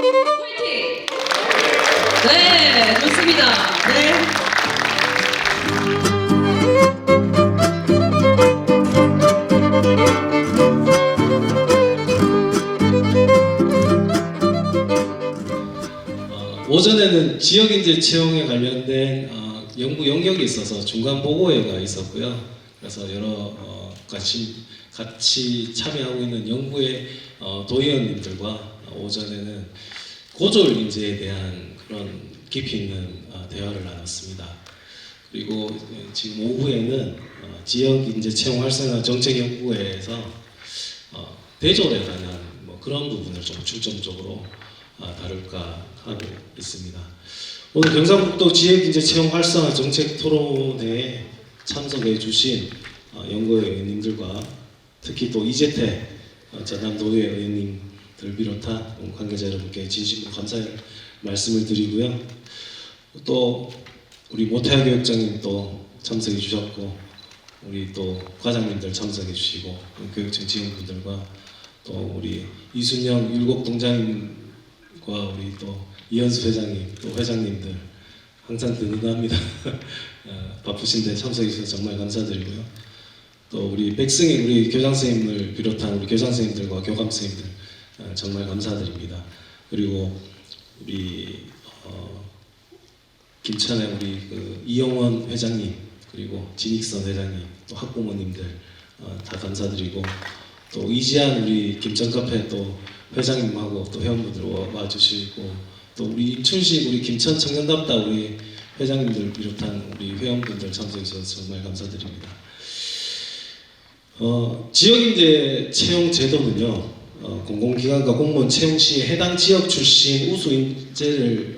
화이팅! 네, 좋습니다. 네. 오전에는 지역인재 채용에 관련된 연구 연격이 있어서 중간 보고회가 있었고요. 그래서 여러 같이 참여하고 있는 연구의 도의원님들과 오전에는 고졸 인재에 대한 그런 깊이 있는 대화를 나눴습니다. 그리고 지금 오후에는 지역인재 채용 활성화 정책연구회에서 대졸에 관한 그런 부분을 좀 중점적으로 다룰까 하고 있습니다. 오늘 경상북도 지역인재 채용 활성화 정책 토론회에 참석해 주신 연구회 의원님들과 특히 또 이재태 전남도의회 의원님들 비롯한 관계자 여러분께 진심으로 감사의 말씀을 드리고요. 또 우리 모태하 교육장님 또 참석해 주셨고, 우리 또 과장님들 참석해 주시고, 교육청 직원분들과 또 우리 이순영 율곡동장님과 우리 또 이현수 회장님, 또 회장님들 항상 든든합니다. 바쁘신데 참석해 주셔서 정말 감사드리고요. 또 우리 백승희 우리 교장 선생님을 비롯한 우리 교장 선생님들과 교감 선생님들 정말 감사드립니다. 그리고 우리 김천의 우리 이영원 회장님, 그리고 진익선 회장님, 또 학부모님들 다 감사드리고, 또 이지한 우리 김천카페 또 회장님하고 또 회원분들 와주시고, 또 우리 인춘식 우리 김천 청년답다 우리 회장님들 비롯한 우리 회원분들 참석해 주셔서 정말 감사드립니다. 지역인재 채용 제도는요, 공공기관과 공무원 채용 시 해당 지역 출신 우수 인재를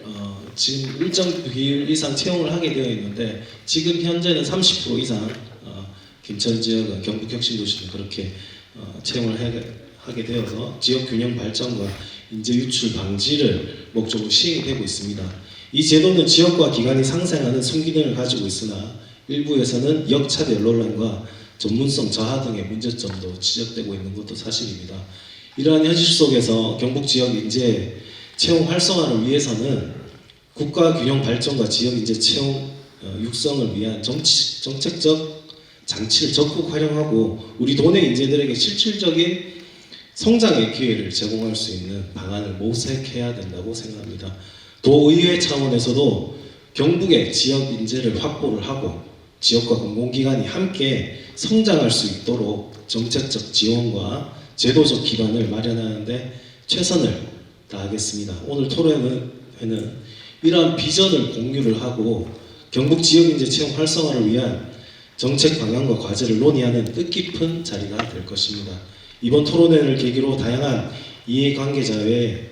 지금 일정 비율 이상 채용을 하게 되어 있는데, 지금 현재는 30% 이상 김천 지역은 경북혁신도시는 그렇게 채용을 하게 되어서 지역 균형 발전과 인재 유출 방지를 목적으로 시행이 되고 있습니다. 이 제도는 지역과 기관이 상생하는 순기능을 가지고 있으나 일부에서는 역차별 논란과 전문성 저하 등의 문제점도 지적되고 있는 것도 사실입니다. 이러한 현실 속에서 경북 지역 인재 채용 활성화를 위해서는 국가 균형 발전과 지역 인재 채용 육성을 위한 정책적 장치를 적극 활용하고 우리 도내 인재들에게 실질적인 성장의 기회를 제공할 수 있는 방안을 모색해야 된다고 생각합니다. 도의회 차원에서도 경북의 지역 인재를 확보를 하고 지역과 공공기관이 함께 성장할 수 있도록 정책적 지원과 제도적 기반을 마련하는 데 최선을 다하겠습니다. 오늘 토론회는 이러한 비전을 공유를 하고 경북 지역인재 채용 활성화를 위한 정책 방향과 과제를 논의하는 뜻깊은 자리가 될 것입니다. 이번 토론회를 계기로 다양한 이해관계자와의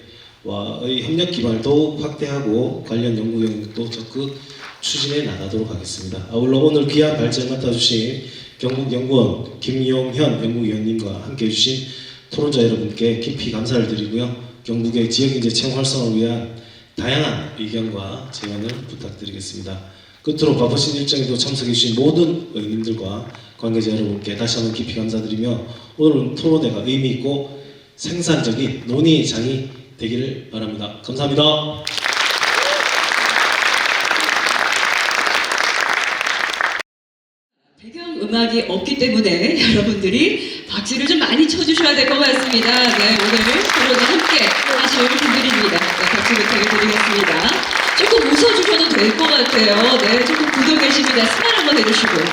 협력 기반을 더욱 확대하고 관련 연구 영역도 적극 추진해 나가도록 하겠습니다. 아울러 오늘 귀한 발제를 맡아주신 경북연구원 김용현 연구위원님과 함께해 주신 토론자 여러분께 깊이 감사를 드리고요. 경북의 지역인재 채용 활성화를 위한 다양한 의견과 제안을 부탁드리겠습니다. 끝으로 바쁘신 일정에도 참석해 주신 모든 의원님들과 관계자 여러분께 다시 한번 깊이 감사드리며 오늘 토론회가 의미 있고 생산적인 논의의 장이 되기를 바랍니다. 감사합니다. 배경 음악이 없기 때문에 여러분들이 박수를 좀 많이 쳐주셔야 될 것 같습니다. 네, 오늘 토론에 함께 하실 분들입니다. 네, 박수 부탁드리겠습니다. 조금 웃어주셔도 될 것 같아요. 네, 조금 굳어 계십니다. 스마일 한번 해주시고요.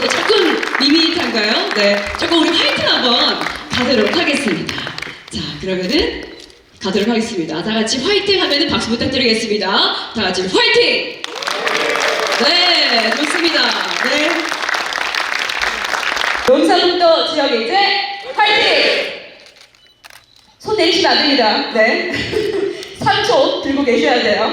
네, 조금 밋밋한가요? 네, 조금 우리 화이팅 한번 가도록 하겠습니다. 자, 그러면은 가도록 하겠습니다. 다 같이 화이팅 하면은 박수 부탁드리겠습니다. 다 같이 화이팅! 네, 좋습니다. 네. 경상북도 지역인재 화이팅! 손 내리시면 안 됩니다. 네. 3초 들고 계셔야 돼요.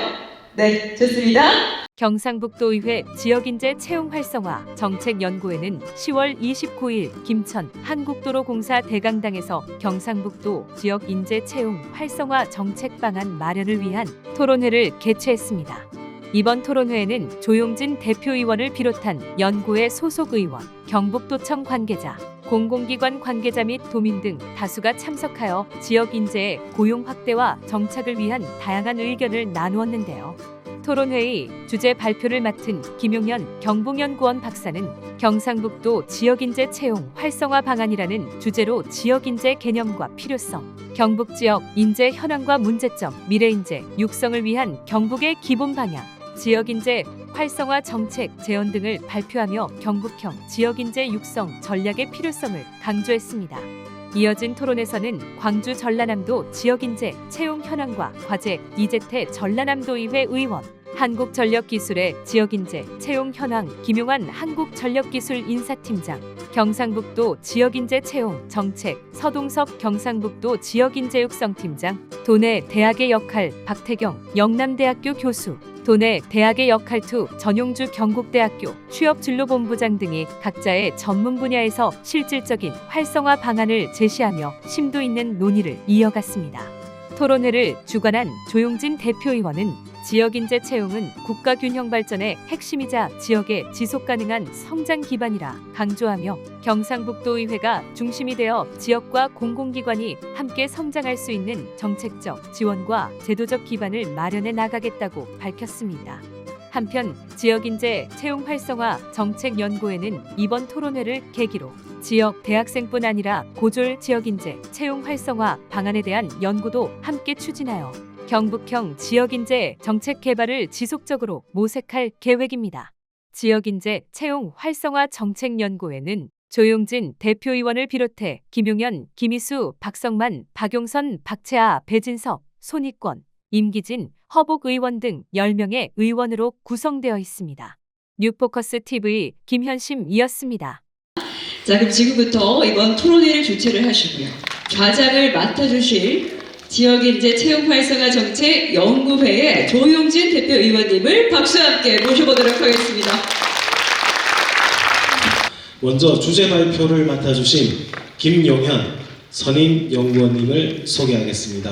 네, 좋습니다. 경상북도의회 지역인재 채용 활성화 정책연구회는 10월 29일 김천 한국도로공사 대강당에서 경상북도 지역인재 채용 활성화 정책 방안 마련을 위한 토론회를 개최했습니다. 이번 토론회에는 조용진 대표의원을 비롯한 연구회 소속 의원, 경북도청 관계자, 공공기관 관계자 및 도민 등 다수가 참석하여 지역 인재의 고용 확대와 정착을 위한 다양한 의견을 나누었는데요. 토론회의 주제 발표를 맡은 김용현 경북연구원 박사는 경상북도 지역인재 채용 활성화 방안이라는 주제로 지역인재 개념과 필요성, 경북 지역 인재 현황과 문제점, 미래인재 육성을 위한 경북의 기본 방향, 지역인재 활성화 정책 제언 등을 발표하며 경북형 지역인재 육성 전략의 필요성을 강조했습니다. 이어진 토론에서는 광주 전라남도 지역인재 채용 현황과 과제 이재태 전라남도의회 의원, 한국전력기술의 지역인재 채용 현황 김용환 한국전력기술인사팀장, 경상북도 지역인재 채용 정책 서동섭 경상북도 지역인재 육성팀장, 도내 대학의 역할 박태경 영남대학교 교수, 도내 대학의 역할 투 전용주 경북대학교 취업진로본부장 등이 각자의 전문 분야에서 실질적인 활성화 방안을 제시하며 심도 있는 논의를 이어갔습니다. 토론회를 주관한 조용진 대표의원은 지역인재 채용은 국가 균형 발전의 핵심이자 지역의 지속가능한 성장 기반이라 강조하며 경상북도의회가 중심이 되어 지역과 공공기관이 함께 성장할 수 있는 정책적 지원과 제도적 기반을 마련해 나가겠다고 밝혔습니다. 한편 지역인재 채용 활성화 정책연구회는 이번 토론회를 계기로 지역 대학생뿐 아니라 고졸 지역인재 채용 활성화 방안에 대한 연구도 함께 추진하여 경북형 지역인재 정책 개발을 지속적으로 모색할 계획입니다. 지역인재 채용 활성화 정책연구회는 조용진 대표의원을 비롯해 김용현, 김희수, 박성만, 박용선, 박채아, 배진석, 손익권, 임기진, 허복 의원 등 10명의 의원으로 구성되어 있습니다. 뉴포커스 TV 김현심이었습니다. 자, 그럼 지금부터 이번 토론회를 주최를 하시고요. 좌장을 맡아주실 지역인재 채용 활성화 정책 연구회의 조용진 대표의원님을 박수와 함께 모셔보도록 하겠습니다. 먼저 주제 발표를 맡아주신 김용현 선임연구원님을 소개하겠습니다.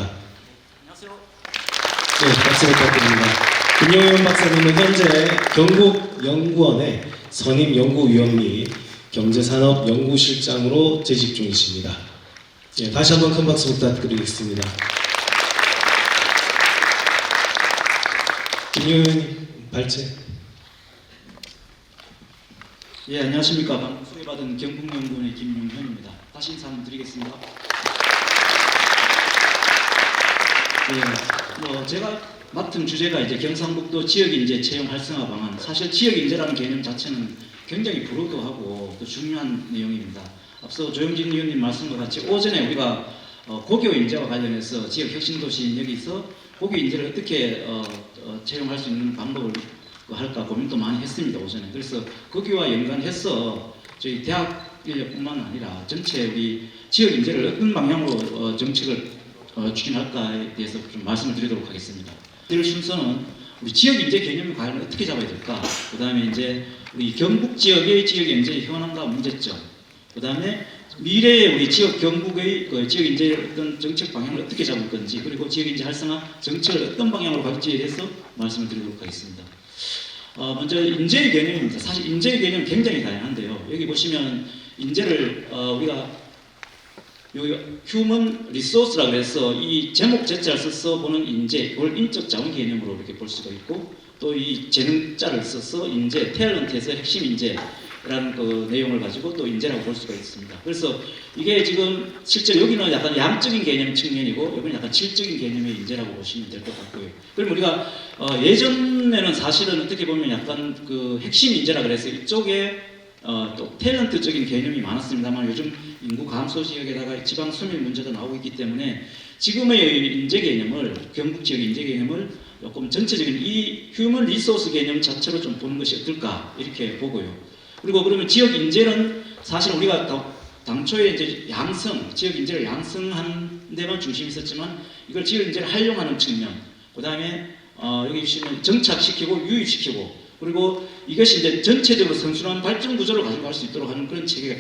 안녕하세요. 네, 박수 부탁드립니다. 김용현 박사님은 현재 경북연구원의 선임연구위원 및 경제산업연구실장으로 재직 중이십니다. 예, 다시 한번 큰 박수 부탁드리겠습니다. 김용현 발제. 예, 안녕하십니까. 방금 소개받은 경북연구원의 김용현입니다. 다시 인사 한번 드리겠습니다. 예, 제가 맡은 주제가 이제 경상북도 지역인재 채용 활성화 방안. 사실 지역인재라는 개념 자체는 굉장히 불호도하고 또 중요한 내용입니다. 앞서 조영진 의원님 말씀과 같이 오전에 우리가 고교 인재와 관련해서 지역 혁신도시인 여기서 고교 인재를 어떻게 채용할 수 있는 방법을 할까 고민도 많이 했습니다. 오전에. 그래서 거기와 연관해서 저희 대학 인력뿐만 아니라 전체 우리 지역 인재를 어떤 방향으로 정책을 추진할까에 대해서 좀 말씀을 드리도록 하겠습니다. 이 순서는 우리 지역 인재 개념을 과연 어떻게 잡아야 될까? 그 다음에 이제 우리 경북 지역의 지역 인재의 현황과 문제점, 그 다음에 미래의 우리 지역 경북의 지역 인재의 어떤 정책 방향을 어떻게 잡을 건지, 그리고 지역 인재 활성화 정책을 어떤 방향으로 갈지에 대해서 말씀을 드리도록 하겠습니다. 먼저 인재의 개념입니다. 사실 인재의 개념은 굉장히 다양한데요. 여기 보시면 인재를 우리가 휴먼 리소스라고 해서 이 제목 제자를 써서 보는 인재, 이걸 인적 자원 개념으로 이렇게 볼 수가 있고, 또 이 재능자를 써서 인재, 탤런트에서 핵심 인재라는 그 내용을 가지고 또 인재라고 볼 수가 있습니다. 그래서 이게 지금 실제로 여기는 약간 양적인 개념 측면이고, 여기는 약간 질적인 개념의 인재라고 보시면 될 것 같고요. 그럼 우리가 예전에는 사실은 어떻게 보면 약간 그 핵심 인재라 그래서 이쪽에 또 탤런트적인 개념이 많았습니다만, 요즘 인구 감소 지역에다가 지방 소멸 문제도 나오고 있기 때문에 지금의 인재 개념을, 경북 지역 인재 개념을 조금 전체적인 이 휴먼 리소스 개념 자체로 좀 보는 것이 어떨까 이렇게 보고요. 그리고 그러면 지역 인재는 사실 우리가 당초에 이제 양성, 지역 인재를 양성하는 데만 중심이 있었지만, 이걸 지역 인재를 활용하는 측면, 그 다음에 여기 보시면 정착시키고 유입시키고, 그리고 이것이 이제 전체적으로 선순환 발전 구조를 가지고 갈 수 있도록 하는 그런 체계가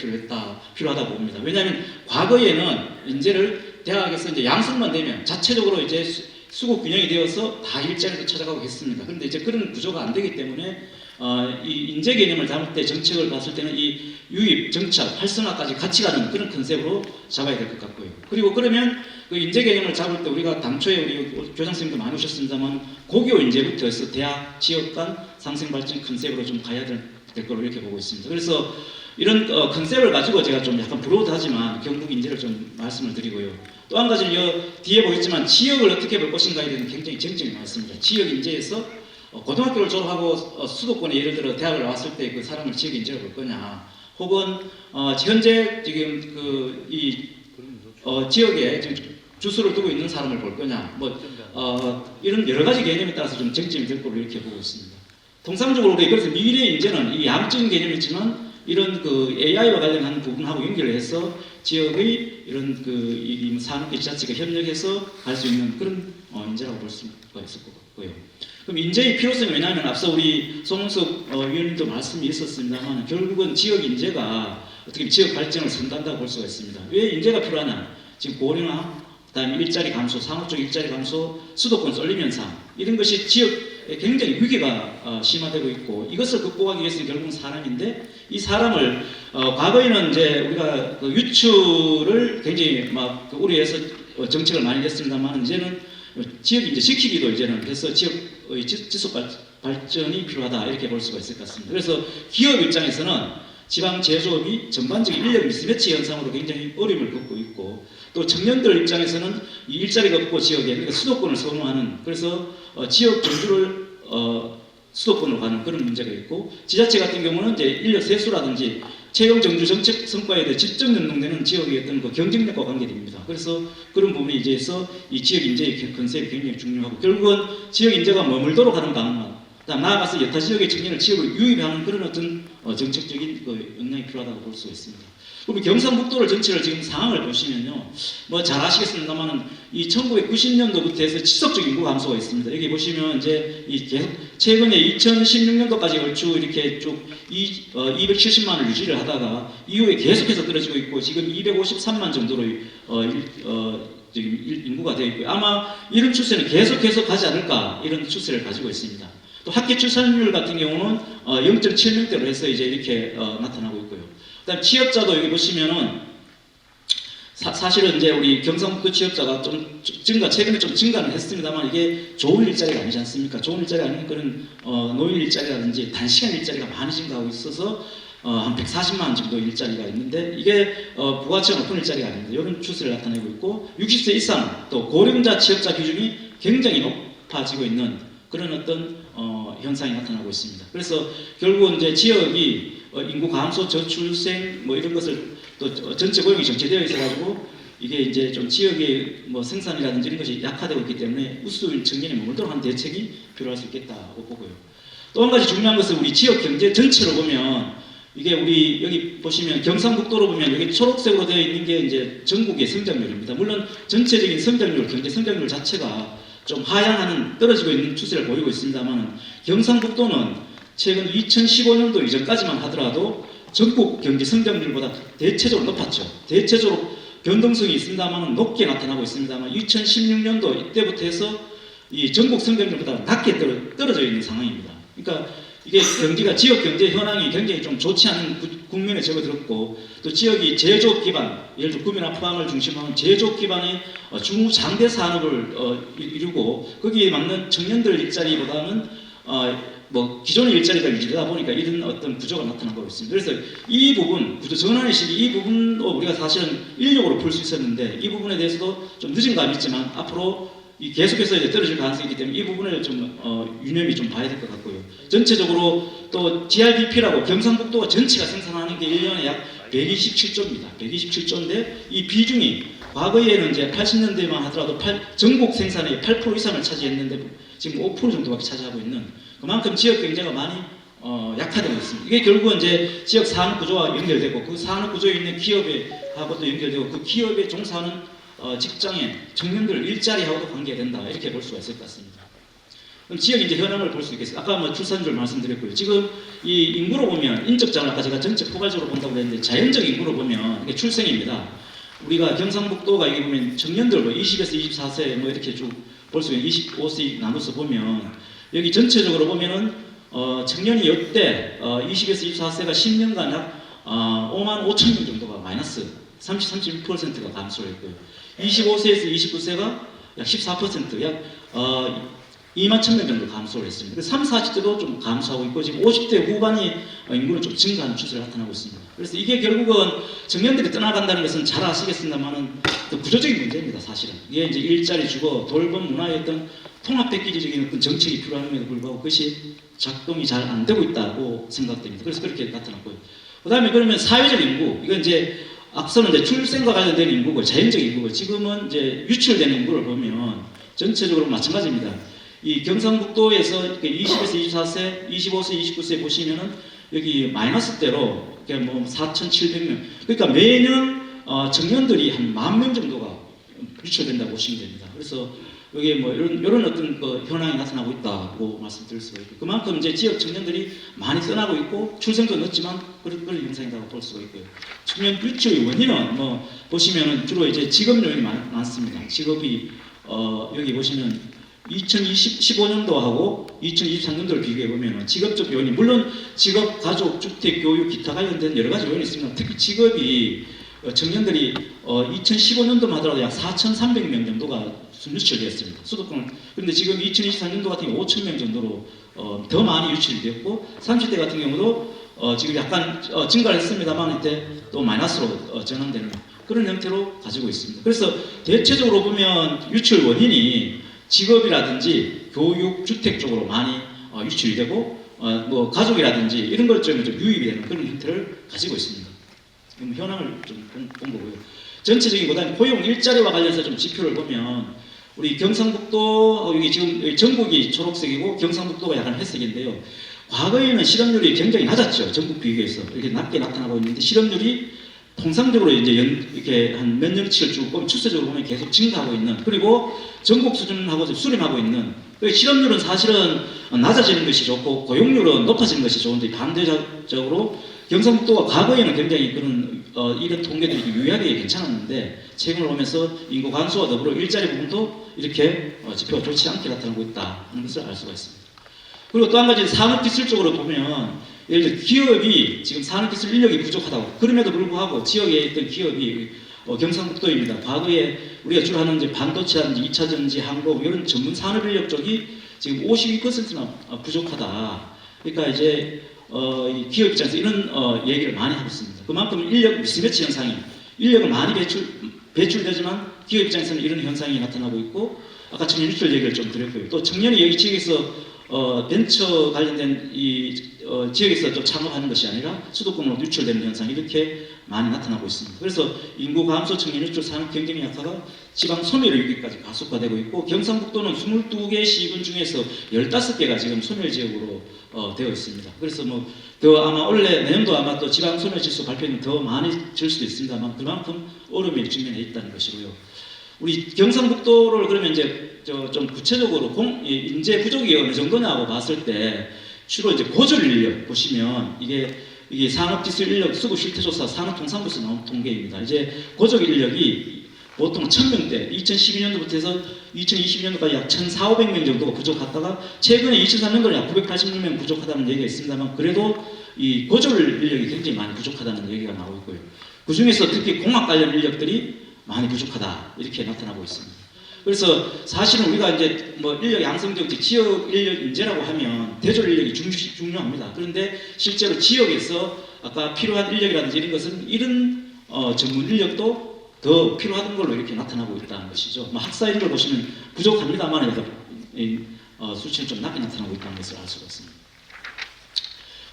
필요하다 봅니다. 왜냐하면 과거에는 인재를 대학에서 이제 양성만 되면 자체적으로 이제 수급 균형이 되어서 다 일자리로 찾아가고 했습니다. 그런데 이제 그런 구조가 안 되기 때문에 이 인재 개념을 잡을 때 정책을 봤을 때는 이 유입, 정착, 활성화까지 같이 가는 그런 컨셉으로 잡아야 될 것 같고요. 그리고 그러면 그 인재 개념을 잡을 때 우리가 당초에 우리 교장 선생님도 많이 오셨습니다만 고교 인재부터 해서 대학, 지역 간 상생 발전 컨셉으로 좀 가야 될 걸로 이렇게 보고 있습니다. 그래서 이런 컨셉을 가지고 제가 좀 약간 브로드하지만 경북 인재를 좀 말씀을 드리고요. 또 한 가지는 뒤에 보이지만 지역을 어떻게 볼 것인가에 대한 굉장히 쟁점이 많습니다. 지역 인재에서 고등학교를 졸업하고 수도권에 예를 들어 대학을 나왔을 때 그 사람을 지역 인재로 볼 거냐, 혹은 현재 지금 지역에 지금 주소를 두고 있는 사람을 볼 거냐, 이런 여러 가지 개념에 따라서 좀 쟁점이 될 걸로 이렇게 보고 있습니다. 통상적으로 그래서 미래 인재는 이 양적인 개념이지만 이런 그 AI와 관련한 부분하고 연결해서 지역의 이런 이 산업계 지자체가 협력해서 갈 수 있는 그런 인재라고 볼 수가 있을 것 같고요. 그럼 인재의 필요성이 왜냐하면 앞서 우리 송은숙 위원님도 말씀이 있었습니다만 결국은 지역 인재가 어떻게 지역 발전을 선도한다고 볼 수가 있습니다. 왜 인재가 필요하냐? 지금 고령화, 그다음에 일자리 감소, 상업 쪽 일자리 감소, 수도권 쏠림 현상 이런 것이 지역에 굉장히 위기가 심화되고 있고 이것을 극복하기 위해서는 결국은 사람인데 이 사람을 과거에는 이제 우리가 그 유출을 굉장히 막 우려해서 정책을 많이 했습니다만 이제는 지역 인재 지키기도 이제는 그래서 지역의 지속 발전이 필요하다 이렇게 볼 수가 있을 것 같습니다. 그래서 기업 입장에서는 지방 제조업이 전반적인 인력 미스매치 현상으로 굉장히 어려움을 겪고 있고 또 청년들 입장에서는 이 일자리가 없고 지역에 그러니까 수도권을 선호하는 그래서 지역 전주를 수도권으로 가는 그런 문제가 있고 지자체 같은 경우는 이제 인력 세수라든지 채용 정주 정책 성과에 대해 직접 연동되는 지역의 어떤 그 경쟁력과 관계됩니다. 그래서 그런 부분이 이제서 이 지역 인재의 컨셉이 굉장히 중요하고 결국은 지역 인재가 머물도록 하는 방안 나아가서 여타 지역의 청년을 지역으로 유입하는 그런 어떤 정책적인 역량이 필요하다고 볼 수 있습니다. 우리 경상북도를 전체를 지금 상황을 보시면요, 잘 아시겠습니다만은 이 1990년도부터 해서 지속적 인구 감소가 있습니다. 여기 보시면 이제 최근에 2016년도까지 얼추 이렇게 쭉 270만을 유지를 하다가 이후에 계속해서 떨어지고 있고 지금 253만 정도로 지금 인구가 되어 있고요. 아마 이런 추세는 계속해서 가지 않을까 이런 추세를 가지고 있습니다. 또 학교 출산율 같은 경우는 0.7명대로 해서 이제 이렇게 나타나고 있고요. 그다음 취업자도 여기 보시면은 사실은 이제 우리 경상북도 취업자가 좀 최근에 좀 증가는 했습니다만 이게 좋은 일자리가 아니지 않습니까? 좋은 일자리가 아닌 그런 노인 일자리라든지 단시간 일자리가 많이 증가하고 있어서 한 140만 정도 일자리가 있는데 이게 부가치가 높은 일자리가 아닙니다. 이런 추세를 나타내고 있고 60세 이상 또 고령자 취업자 비중이 굉장히 높아지고 있는 그런 어떤 현상이 나타나고 있습니다. 그래서 결국은 이제 지역이 인구 감소, 저출생 이런 것을 또 전체 고용이 정체되어 있어가지고 이게 이제 좀 지역의 생산이라든지 이런 것이 약화되고 있기 때문에 우수인 청년이 머물도록 하는 대책이 필요할 수 있겠다고 보고요. 또 한 가지 중요한 것은 우리 지역 경제 전체로 보면 이게 우리 여기 보시면 경상북도로 보면 여기 초록색으로 되어 있는 게 이제 전국의 성장률입니다. 물론 전체적인 성장률, 경제 성장률 자체가 좀 하향하는 떨어지고 있는 추세를 보이고 있습니다만 경상북도는 최근 2015년도 이전까지만 하더라도 전국 경제 성장률보다 대체적으로 높았죠. 대체적으로 변동성이 있습니다만 높게 나타나고 있습니다만 2016년도 이때부터 해서 이 전국 성장률보다 낮게 떨어져 있는 상황입니다. 그러니까 이게 경기가 지역 경제 현황이 굉장히 좀 좋지 않은 국면에 접어들었고 또 지역이 제조업 기반 예를 들어 구미나 포항을 중심으로 하는 제조업 기반의 중장대 산업을 이루고 거기에 맞는 청년들 일자리보다는 기존의 일자리가 유지되다 보니까 이런 어떤 구조가 나타나고 있습니다. 그래서 이 부분 구조 전환의 시기 이 부분도 우리가 사실은 인력으로 풀 수 있었는데 이 부분에 대해서도 좀 늦은 감이 있지만 앞으로 계속해서 이제 떨어질 가능성이 있기 때문에 이 부분을 좀 유념이 좀 봐야 될 것 같고요. 전체적으로 또 GRDP라고 경상북도가 전체가 생산하는 게 1년에 약 127조입니다. 127조인데 이 비중이 과거에는 이제 80년대만 하더라도 전국 생산의 8% 이상을 차지했는데 지금 5% 정도밖에 차지하고 있는 그만큼 지역 경제가 많이 약화되고 있습니다. 이게 결국은 이제 지역 산업 구조와 연결되고 그 산업 구조에 있는 기업하고도 연결되고 그 기업에 종사하는 직장인, 청년들 일자리하고도 관계된다 이렇게 볼 수가 있을 것 같습니다. 그럼 지역 이제 현황을 볼 수 있겠습니다. 아까 출산율 말씀드렸고요. 지금 이 인구로 보면 인적자를 아까 제가 전체 포괄적으로 본다고 했는데 자연적 인구로 보면 이게 출생입니다. 우리가 경상북도가 여기 보면 청년들 20에서 24세 이렇게 쭉 볼 수 있는 25세 나눠서 보면 여기 전체적으로 보면은 청년이 역대 20에서 24세가 10년간 약 5만 5천 명 정도가 마이너스 33.1%가 감소했고요. 25세에서 29세가 약 14%, 약 2만 1천 명 정도 감소를 했습니다. 그래서 3, 40대도 좀 감소하고 있고 지금 50대 후반이 인구는 좀 증가하는 추세를 나타나고 있습니다. 그래서 이게 결국은 청년들이 떠나간다는 것은 잘 아시겠습니다만은 구조적인 문제입니다. 사실은 이게 이제 일자리 주거, 돌봄 문화의 어떤 통합 패키지적인 어떤 정책이 필요함에도 불구하고 그것이 작동이 잘 안 되고 있다고 생각됩니다. 그래서 그렇게 나타났고요. 그다음에 그러면 사회적 인구, 이건 이제 앞서는 이제 출생과 관련된 인구고 자연적 인구고 지금은 이제 유출되는 인구를 보면 전체적으로 마찬가지입니다. 이 경상북도에서 20에서 24세, 25세, 29세 보시면은 여기 마이너스대로 뭐 4,700명. 그러니까 매년 청년들이 한 10,000명 정도가 유출된다고 보시면 됩니다. 그래서 여기 뭐 이런 어떤 그 현황이 나타나고 있다고 말씀드릴 수가 있고 그만큼 이제 지역 청년들이 많이 떠나고 있고 출생도 늦지만 그런 현상이라고 볼 수가 있고요. 청년 유출의 원인은 뭐 보시면은 주로 이제 직업 요인이 많습니다. 직업이 여기 보시면 2015년도하고 2023년도를 비교해 보면 직업적 요인이 물론 직업, 가족, 주택, 교육, 기타 관련된 여러 가지 요인이 있습니다. 특히 직업이 청년들이 2015년도만 하더라도 약 4,300명 정도가 유출되었습니다. 수도권. 그런데 지금 2023년도 같은 경우 5,000명 정도로 더 많이 유출이 되었고 30대 같은 경우도 지금 약간 증가를 했습니다만 이때 또 마이너스로 전환되는 그런 형태로 가지고 있습니다. 그래서 대체적으로 보면 유출 원인이 직업이라든지 교육, 주택 쪽으로 많이 유출이 되고 뭐 가족이라든지 이런 것 좀 유입이 되는 그런 형태를 가지고 있습니다. 현황을 좀 본 거고요. 전체적인 보다는 고용 일자리와 관련해서 좀 지표를 보면 우리 경상북도 여기 지금 전국이 초록색이고 경상북도가 약간 회색인데요. 과거에는 실업률이 굉장히 낮았죠. 전국 비교해서 이렇게 낮게 나타나고 있는데 실업률이 통상적으로 이제 이렇게 한 몇 년치를 쭉 보면 추세적으로 보면 계속 증가하고 있는 그리고 전국 수준하고 수렴하고 있는 실업률은 사실은 낮아지는 것이 좋고 고용률은 높아지는 것이 좋은데 반대적으로 경상북도가 과거에는 굉장히 그런 이런 통계들이 유의하게 괜찮았는데 최근을 보면서 인구 감소와 더불어 일자리 부분도 이렇게 지표가 좋지 않게 나타나고 있다는 것을 알 수가 있습니다. 그리고 또 한 가지 산업기술 쪽으로 보면 예를 들어 기업이 지금 산업기술 인력이 부족하다고 그럼에도 불구하고 지역에 있던 기업이 경상북도입니다. 과거에 우리가 주로 하는 이제 반도체라든지 2차전지, 항공 이런 전문 산업 인력 쪽이 지금 52%나 부족하다. 그러니까 이제 이 기업 입장에서 이런 얘기를 많이 하고 있습니다. 그만큼 인력 미스매치 현상이 인력은 많이 배출되지만 기업 입장에서는 이런 현상이 나타나고 있고 아까 청년 유출 얘기를 좀 드렸고요. 또 청년이 여기 지역에서 벤처 관련된 이 지역에서 좀 창업하는 것이 아니라 수도권으로 유출되는 현상이 이렇게 많이 나타나고 있습니다. 그래서 인구 감소, 청년 유출, 산업 경쟁 약화가 지방 소멸 위기까지 가속화되고 있고 경상북도는 22개 시군 중에서 15개가 지금 소멸 지역으로 되어 있습니다. 그래서 뭐 더 아마 올해 내년도 아마 또 지방 소멸 지수 발표는 더 많이 질 수도 있습니다만 그만큼 어려움에 직면해 있다는 것이고요. 우리 경상북도를 그러면 이제 좀 구체적으로 인재 부족이 어느 정도냐고 봤을 때 주로 이제 고졸 인력 보시면 이게 산업기술 인력 수급 실태조사 산업통상부에서 나온 통계입니다. 이제 고졸 인력이 보통 1,000명대 2012년도부터 해서 2022년도까지 약 1,400명 정도가 부족하다가 최근에 2003년도는 약 986명 부족하다는 얘기가 있습니다만 그래도 이 고졸 인력이 굉장히 많이 부족하다는 얘기가 나오고 있고요. 그 중에서 특히 공학 관련 인력들이 많이 부족하다 이렇게 나타나고 있습니다. 그래서 사실은 우리가 이제 뭐 인력 양성 정책, 지역 인력 인재라고 하면 대졸 인력이 중요합니다. 그런데 실제로 지역에서 아까 필요한 인력이라든지 이런 것은 이런 전문 인력도 더 필요한 걸로 이렇게 나타나고 있다는 것이죠. 뭐 학사 이런 걸 보시면 부족합니다만 수치는 좀 낮게 나타나고 있다는 것을 알 수가 있습니다.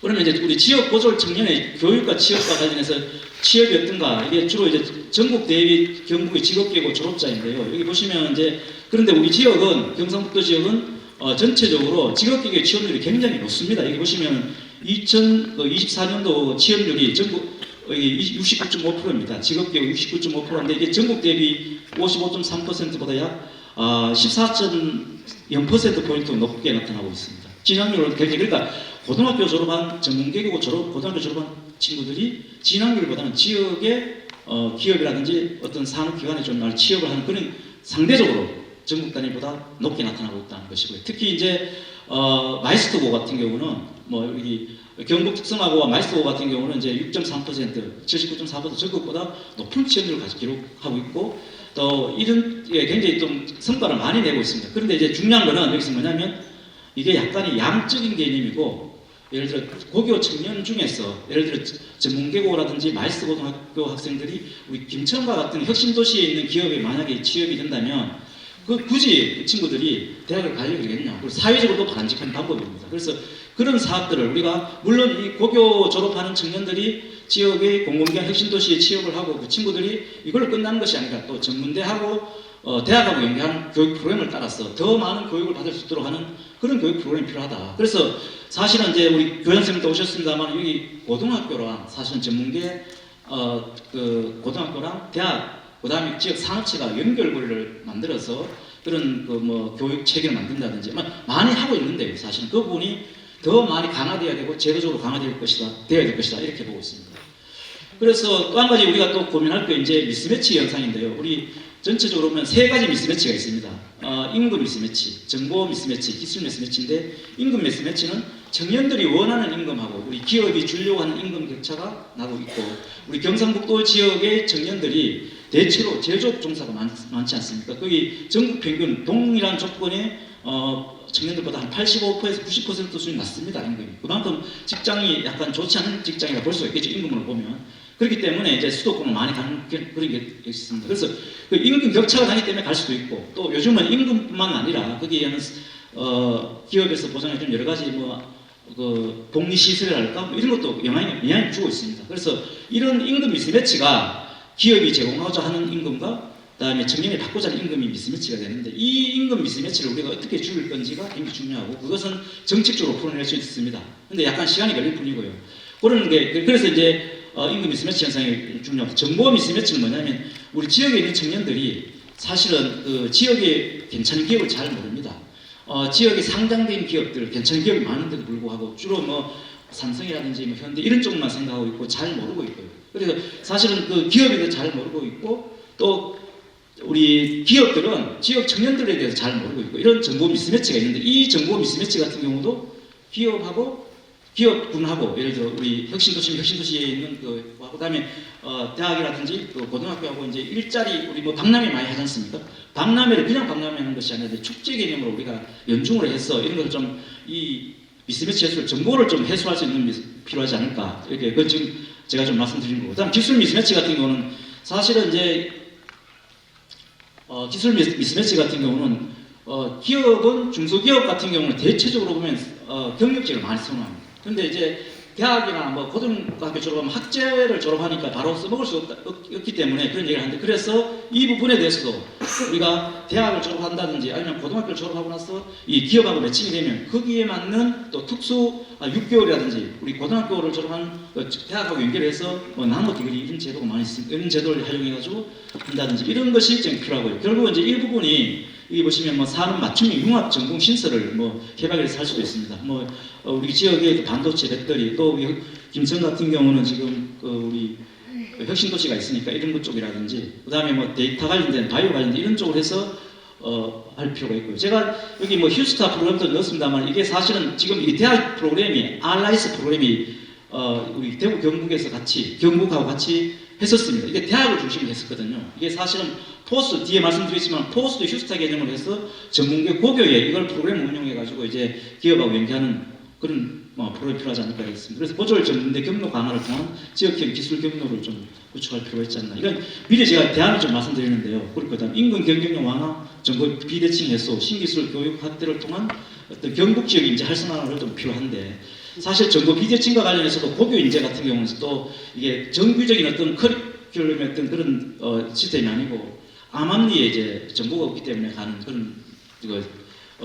그러면 이제 우리 지역 고졸 청년의 교육과 취업과 관련해서 취업이 어떤가 이게 주로 이제 전국 대비 경북의 직업계고 졸업자인데요. 여기 보시면 이제 그런데 우리 지역은 경상북도 지역은 전체적으로 직업계의 취업률이 굉장히 높습니다. 여기 보시면 2024년도 취업률이 전국 69.5%입니다. 직업계고 69.5%인데 이게 전국 대비 55.3%보다 약 14.0%포인트 높게 나타나고 있습니다. 진학률은 굉장히 그러니까 고등학교 졸업한 전문계고 고등학교 졸업한 친구들이 진학률보다는 지역의 기업이라든지 어떤 산업기관에 좀 취업을 하는 그런 상대적으로 전국 단위보다 높게 나타나고 있다는 것이고요. 특히 이제 마이스터고 같은 경우는 뭐 여기 경북 특성화고와 마이스터고 같은 경우는 이제 6.3%, 79.4% 전국보다 높은 취업률을 기록하고 있고 또 이런 게 굉장히 좀 성과를 많이 내고 있습니다. 그런데 이제 중요한 거는 여기서 뭐냐면 이게 약간의 양적인 개념이고 예를 들어 고교 청년 중에서 예를 들어 전문계고라든지 마이스터 고등학교 학생들이 우리 김천과 같은 혁신도시에 있는 기업에 만약에 취업이 된다면 굳이 그 친구들이 대학을 가려고 그러겠냐. 그리고 사회적으로도 바람직한 방법입니다. 그래서 그런 사업들을 우리가 물론 이 고교 졸업하는 청년들이 지역의 공공기관 혁신도시에 취업을 하고 그 친구들이 이걸로 끝나는 것이 아니라 또 전문대하고 대학하고 연계한 교육 프로그램을 따라서 더 많은 교육을 받을 수 있도록 하는 그런 교육 프로그램이 필요하다. 그래서 사실은 이제 우리 교장선생님도 오셨습니다만 여기 고등학교랑 사실은 전문계 그 고등학교랑 대학 그다음에 지역 산업체가 연결고리를 만들어서 그런 그 뭐 교육 체계를 만든다든지 많이 하고 있는데요. 사실은 그 부분이 더 많이 강화돼야 되고 제도적으로 강화될 것이다, 되어야 될 것이다 이렇게 보고 있습니다. 그래서 또 한 가지 우리가 또 고민할 게 이제 미스매치 현상인데요. 우리 전체적으로 보면 세 가지 미스매치가 있습니다. 임금 미스매치, 정보 미스매치, 기술 미스매치인데 임금 미스매치는 청년들이 원하는 임금하고 우리 기업이 주려고 하는 임금 격차가 나고 있고 우리 경상북도 지역의 청년들이 대체로 제조업 종사가 많지 않습니까? 거기 전국 평균 동일한 조건의 청년들보다 한 85%에서 90% 수준이 낮습니다. 임금이. 그만큼 직장이 약간 좋지 않은 직장이라 볼 수 있겠죠. 임금으로 보면. 그렇기 때문에 이제 수도권을 많이 가는 그런 게 있습니다. 그래서 그 임금 격차가 나기 때문에 갈 수도 있고 또 요즘은 임금뿐만 아니라 거기에는 기업에서 보장해준 여러 가지 그 복리 시설이랄까 뭐 이런 것도 영향을 주고 있습니다. 그래서 이런 임금 미스매치가 기업이 제공하고자 하는 임금과 그다음에 청년이 받고자 하는 임금이 미스매치가 되는데 이 임금 미스매치를 우리가 어떻게 줄일 건지가 굉장히 중요하고 그것은 정책적으로 풀어낼 수 있습니다. 근데 약간 시간이 걸릴 뿐이고요. 그런 게 그래서 이제 임금 미스매치 현상이 중요합니다. 정보 미스매치는 뭐냐면 우리 지역에 있는 청년들이 사실은 그 지역에 괜찮은 기업을 잘 모릅니다. 지역에 상장된 기업들, 괜찮은 기업이 많은데도 불구하고 주로 뭐 삼성이라든지 뭐 현대 이런 쪽만 생각하고 있고 잘 모르고 있고요. 그래서 사실은 그 기업에 대해서 잘 모르고 있고 또 우리 기업들은 지역 청년들에 대해서 잘 모르고 있고 이런 정보 미스매치가 있는데 이 정보 미스매치 같은 경우도 기업군하고 예를 들어 우리 혁신도시에 있는 그다음에 대학이라든지 그 고등학교하고 이제 일자리 우리 뭐 박람회 많이 하지 않습니까? 박람회를 그냥 박람회하는 것이 아니라 축제 개념으로 우리가 연중으로 해서 이런 것을 좀 이 미스매치 해소를 정보를 좀 해소할 수 있는 필요하지 않을까 이렇게 그건 지금 제가 좀 말씀드린 거고 그다음 기술 미스매치 같은 경우는 사실은 이제 기술 미스매치 같은 경우는 기업은 중소기업 같은 경우는 대체적으로 보면 경력직을 많이 선호합니다. 근데 이제 대학이나 뭐 고등학교 졸업하면 학제를 졸업하니까 바로 써먹을 수 없기 때문에 그런 얘기를 하는데 그래서 이 부분에 대해서도 우리가 대학을 졸업한다든지 아니면 고등학교를 졸업하고 나서 이 기업하고 매칭이 되면 거기에 맞는 또 특수 6개월이라든지 우리 고등학교를 졸업한 대학하고 연결해서 뭐 나노 디그리 이런 제도가 많이 있습니다. 이런 제도를 활용해가지고 한다든지 이런 것이 좀 필요하고요. 결국은 이제 일부분이 여기 보시면 뭐 산업 맞춤형 융합 전공 신설을 뭐 개발해서 할 수도 있습니다. 뭐 우리 지역에 반도체 배터리 또 김천 같은 경우는 지금 우리 혁신도시가 있으니까 이런 것 쪽이라든지 그다음에 뭐 데이터 관련된 바이오 관련된 이런 쪽으로 해서 할 필요가 있고요. 제가 여기 뭐 휴스타 프로그램도 넣었습니다만 이게 사실은 지금 이 대학 프로그램이 알라이스 프로그램이 우리 대구 경북하고 같이 했었습니다. 이게 대학을 중심으로 했었거든요. 이게 사실은 포스트 뒤에 말씀드렸지만 포스트 휴스타 개념을 해서 전문계 고교에 이걸 프로그램 운영해가지고 이제 기업하고 연계하는 그런 프로그램이 필요하지 않을까 했습니다. 그래서 보조월 전문대 경로 강화를 통한 지역형 기술 경로를 좀 구축할 필요가 있지 않나. 이건 미리 제가 대안을 좀 말씀드리는데요. 그리고 그다음 인근 경쟁력 완화, 정보 비대칭 해소, 신기술 교육 확대를 통한 어떤 경북 지역 인재 활성화를 좀 필요한데 사실 정보 비대칭과 관련해서도 고교 인재 같은 경우는 또 이게 정규적인 어떤 커리큘럼의 어떤 그런 시스템이 아니고 암암리에 이제 정보가 없기 때문에 가는 그런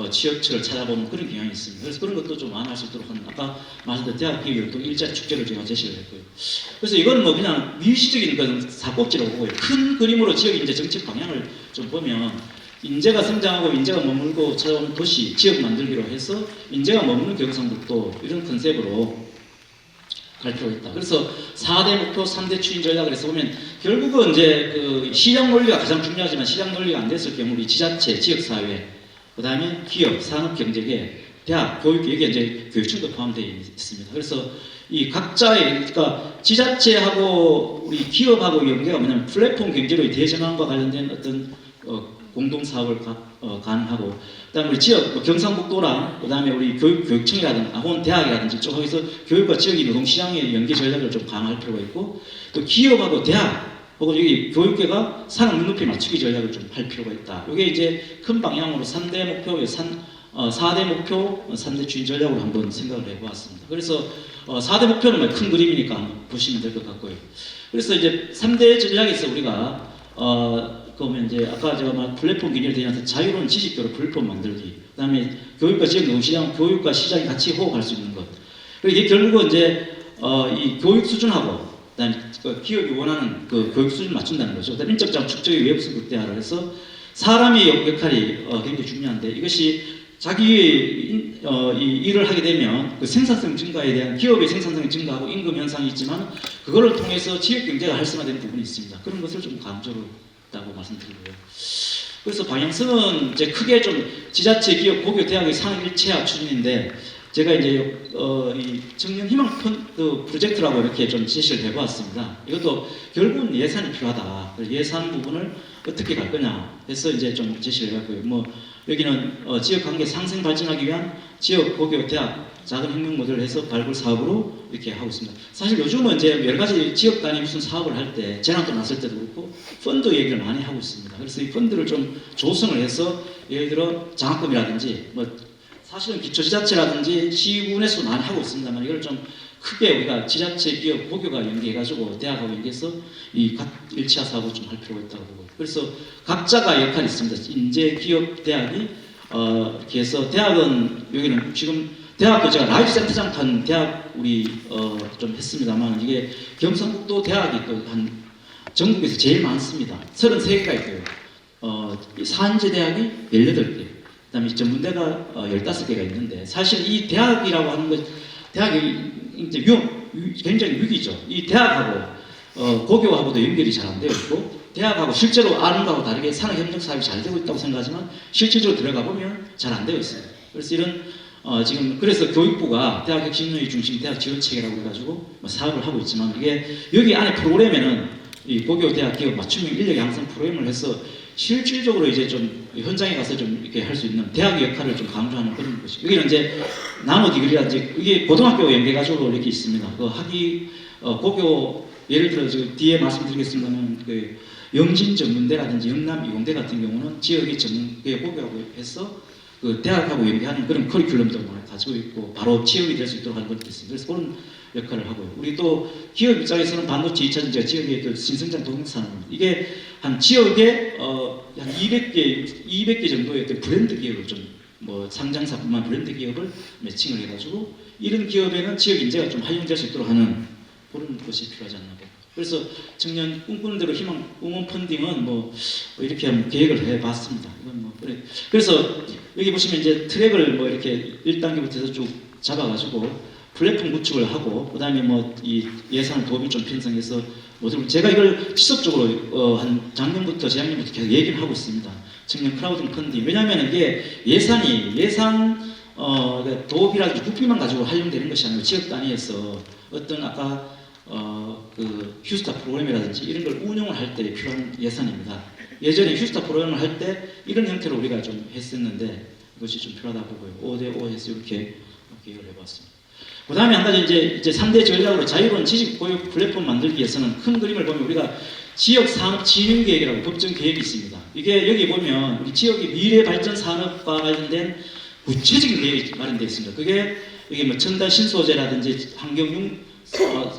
취업처를 찾아보는 그런 경향이 있습니다. 그래서 그런 것도 좀 완화할 수 있도록 하는 아까 말씀드린 대학 기획 또 일자리 축제를 제가 제시를 했고요. 그래서 이거는 뭐 그냥 미시적인 그런 사꼭지라고 보고요. 큰 그림으로 지역 인재 정책 방향을 좀 보면 인재가 성장하고 인재가 머물고 찾아오는 도시, 지역 만들기로 해서 인재가 머무는 경상북도 이런 컨셉으로 갈 필요가 있다. 그래서 4대 목표, 3대 추진 전략을 해서 보면 결국은 이제 그 시장 논리가 가장 중요하지만 시장 논리가 안 됐을 경우 우리 지자체, 지역사회, 그 다음에 기업, 산업경제계, 대학, 교육, 여기에 이제 교육청도 포함되어 있습니다. 그래서 이 각자의, 그러니까 지자체하고 우리 기업하고 연계가 뭐냐면 플랫폼 경제로의 대전환과 관련된 어떤 공동사업을 가능하고, 그 다음에 우리 지역, 경상북도랑, 그 다음에 우리 교육청이라든지, 혹은 대학이라든지, 쪽에서 교육과 지역의 노동시장의 연계 전략을 좀 강화할 필요가 있고, 또 기업하고 대학, 혹은 여기 교육계가 산업 눈높이 맞추기 전략을 좀 할 필요가 있다. 이게 이제 큰 방향으로 3대 목표, 4대 목표, 3대 추진 전략으로 한번 생각을 해보았습니다. 그래서 4대 목표는 뭐 큰 그림이니까 한번 보시면 될 것 같고요. 그래서 이제 3대 전략에서 우리가 그러면 이제 아까 제가 말 플랫폼 기능에 대해서 자유로운 지식교류 플랫폼 만들기, 그다음에 교육과 지역 노동시장, 교육과 시장이 같이 호흡할 수 있는 것. 그리고 이게 결국은 이제 이 교육 수준하고 그다음에 기업이 원하는 그 교육 수준 맞춘다는 거죠. 그다음에 인적 자원 축적의 외부성 극대화를 해서 사람의 역할이 굉장히 중요한데, 이것이 자기의 이 일을 하게 되면 그 생산성 증가에 대한 기업의 생산성이 증가하고 임금 현상이 있지만 그거를 통해서 지역 경제가 활성화되는 부분이 있습니다. 그런 것을 좀 강조를 했다고 말씀드리고요. 그래서 방향성은 이제 크게 좀 지자체, 기업, 고교, 대학의 상일체화 추진인데, 제가 이제 이 청년 희망 펀드 프로젝트라고 이렇게 좀 제시를 해보았습니다. 이것도 결국은 예산이 필요하다. 예산 부분을 어떻게 갈 거냐 해서 이제 좀 제시를 해봤고요. 뭐 여기는 지역 관계 상생 발전하기 위한 지역, 고교, 대학 작은 혁명 모델을 해서 발굴 사업으로 이렇게 하고 있습니다. 사실 요즘은 이제 여러 가지 지역 단위 무슨 사업을 할 때, 재난도 났을 때도 그렇고 펀드 얘기를 많이 하고 있습니다. 그래서 이 펀드를 좀 조성을 해서 예를 들어 장학금이라든지 뭐 사실은 기초지자체라든지 시군에서 많이 하고 있습니다만, 이걸 좀 크게 우리가 지자체, 기업, 고교가 연계해가지고 대학하고 연계해서 이 일치화 사업을 좀 할 필요가 있다고 보고, 그래서 각자가 역할이 있습니다. 인재, 기업, 대학이 이렇게 해서 대학은 여기는 지금 대학도 제가 라이프 센터장 간 대학 우리 좀 했습니다만, 이게 경상북도 대학이 한 전국에서 제일 많습니다. 33개가 있고요. 산재 대학이 18개. 그다음에 전문대가 15개가 있는데, 사실 이 대학이라고 하는 것, 대학이 이제 굉장히 위기죠. 이 대학하고 고교하고도 연결이 잘 안 되어 있고, 대학하고 실제로 아는 거하고 다르게 산업협력 사업이 잘 되고 있다고 생각하지만 실질적으로 들어가 보면 잘 안 되어 있습니다. 그래서 이런 지금 그래서 교육부가 대학 혁신의 중심 대학 지원 체계라고 해가지고 사업을 하고 있지만, 이게 여기 안에 프로그램에는 이 고교, 대학, 기업 맞춤형 인력 양성 프로그램을 해서 실질적으로 이제 좀 현장에 가서 좀 이렇게 할 수 있는 대학의 역할을 좀 강조하는 그런 것이. 여기는 이제 나노 디그리라든지 이게 고등학교 연계가지고 이렇게 있습니다. 그 학위 고교 예를 들어 지금 뒤에 말씀드리겠습니다만, 그 영진 전문대라든지 영남 이공대 같은 경우는 지역의 전문계 고교하고 해서 그 대학하고 연계하는 그런 커리큘럼들을 가지고 있고 바로 취업이 될 수 있도록 하는 것도 있습니다. 그래서 그런 역할을 하고요. 우리 또 기업 입장에서는 반도체 2차전지가 지역의 그 신성장 동력산업입니다. 이게 한 지역에 한 200개 정도의 그 브랜드 기업을 좀 뭐 상장사뿐만 브랜드 기업을 매칭을 해가지고 이런 기업에는 지역 인재가 좀 활용될 수 있도록 하는 그런 것이 필요하지 않나 봅니다. 그래서 청년 꿈꾸는 대로 희망 응원 펀딩은 뭐 이렇게 한번 계획을 해봤습니다. 이건 뭐 그래. 그래서 여기 보시면 이제 트랙을 뭐 이렇게 1단계부터 해서 쭉 잡아가지고 플랫폼 구축을 하고, 그 다음에 뭐 이 예산 도움이 좀 편성해서 뭐 제가 이걸 지속적으로 한 작년부터 재작년부터 계속 얘기를 하고 있습니다. 청년 크라우딩 펀딩. 왜냐하면 이게 예산 도읍이라든지 국비만 가지고 활용되는 것이 아니고 지역 단위에서 어떤 아까 그 휴스타 프로그램이라든지 이런 걸 운영을 할 때 필요한 예산입니다. 예전에 휴스타 프로그램을 할 때 이런 형태로 우리가 좀 했었는데 이것이 좀 필요하다 보고요. 5대5 해서 이렇게 계획을 해봤습니다. 그 다음에 한 가지 이제 3대 전략으로 자유로운 지식 교육 플랫폼 만들기 위해서는 큰 그림을 보면 우리가 지역 산업 진흥 계획이라고 법정 계획이 있습니다. 이게 여기 보면 우리 지역의 미래 발전 산업과 관련된 구체적인 계획이 마련되어 있습니다. 그게 여기 뭐 첨단 신소재라든지 환경융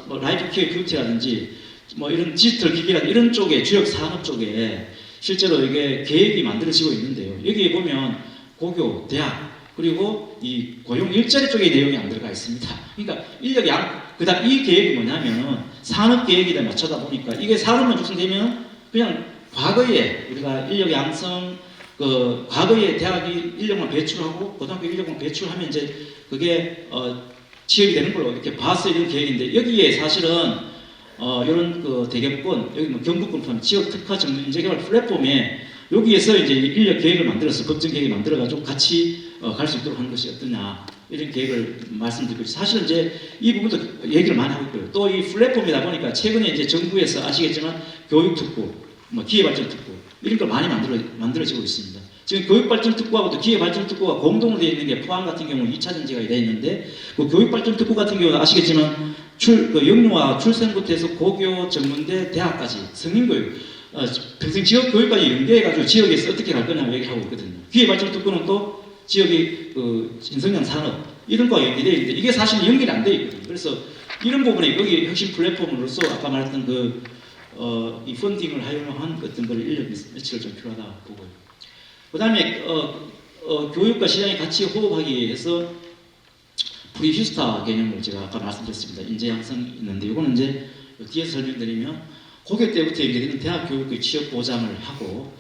뭐 라이프 케어 뷰티라든지 뭐 이런 디지털 기기라든지 이런 쪽에 지역 산업 쪽에 실제로 이게 계획이 만들어지고 있는데요. 여기에 보면 고교, 대학 그리고 이 고용 일자리 쪽의 내용이 안 들어가 있습니다. 그러니까 인력 그다음 이 계획이 뭐냐면 산업 계획에 맞춰다 보니까 이게 산업만 육성되면 그냥 과거에 우리가 인력 양성 과거에 대학이 인력만 배출하고 고등학교 인력만 배출하면 이제 그게 취업이 되는 걸로 이렇게 봐서 이런 계획인데, 여기에 사실은 이런 그 대격권, 여기 뭐 경북권 포함 지역 특화 전문 인재 개발 플랫폼에 여기에서 이제 인력 계획을 만들어서 법정 계획을 만들어가지고 같이 갈 수 있도록 하는 것이 어떠냐 이런 계획을 말씀드리고 사실은 이제 이 부분도 얘기를 많이 하고 있고요. 또 이 플랫폼이다 보니까 최근에 이제 정부에서 아시겠지만 교육 특구, 뭐 기회발전 특구 이런 걸 많이 만들어지고 있습니다. 지금 교육발전 특구하고 또 기회발전 특구가 공동으로 되어 있는 게 포항 같은 경우 2차 전지가 되어 있는데 그 교육발전 특구 같은 경우는 아시겠지만 그 영유아 출생부터 해서 고교 전문대 대학까지 성인교육 평생 지역 교육까지 연계해가지고 지역에서 어떻게 갈 거냐 얘기하고 있거든요. 기회발전 특구는 또 지역의 그 신성장 산업 이런 거와 연계되어 있는데 이게 사실 연결이 안 되어 있거든요. 그래서 이런 부분에 여기 혁신 플랫폼으로서 아까 말했던 이 펀딩을 활용한 어떤 걸 인력 매치가 좀 필요하다 보고요. 그 다음에 교육과 시장이 같이 호흡하기 위해서 프리휴스타 개념을 제가 아까 말씀드렸습니다. 인재 양성이 있는데 이거는 이제 뒤에서 설명드리면 고교 때부터 연계되는 대학 교육의 취업 보장을 하고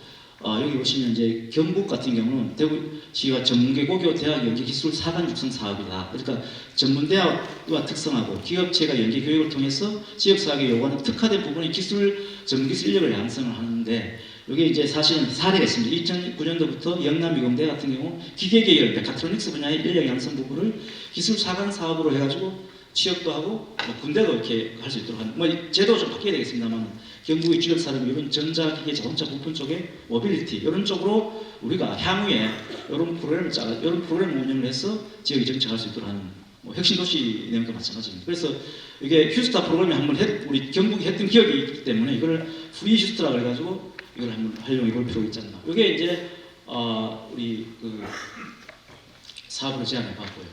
여기 보시면 이제 경북 같은 경우는 대구시와 전문계 고교 대학 연계 기술 사관 육성 사업이다. 그러니까 전문대학과 특성하고 기업체가 연계 교육을 통해서 지역 사회에 요구하는 특화된 부분의 전문기술 인력을 양성을 하는데 이게 이제 사실은 사례가 있습니다. 2009년도부터 영남미공대 같은 경우 기계계열, 메카트로닉스 분야의 인력 양성 부분을 기술 사관 사업으로 해가지고 취업도 하고 뭐 군대도 이렇게 할 수 있도록 하는 뭐 제도가 좀 바뀌어야 되겠습니다만 경북의 지역 사람 이런 전자기계 자동차 부품 쪽에 모빌리티 이런 쪽으로 우리가 향후에 이런 프로그램을 운영을 해서 지역이 정착할 수 있도록 하는 뭐 혁신도시 내용도 마찬가지입니다. 그래서 이게 휴스타 프로그램이 한번 우리 경북이 했던 기억이 있기 때문에 이걸 프리휴스타라고 해가지고 이걸 한번 활용해 볼 필요가 있지 않나. 이게 이제 우리 그 사업을 제안해 봤고요.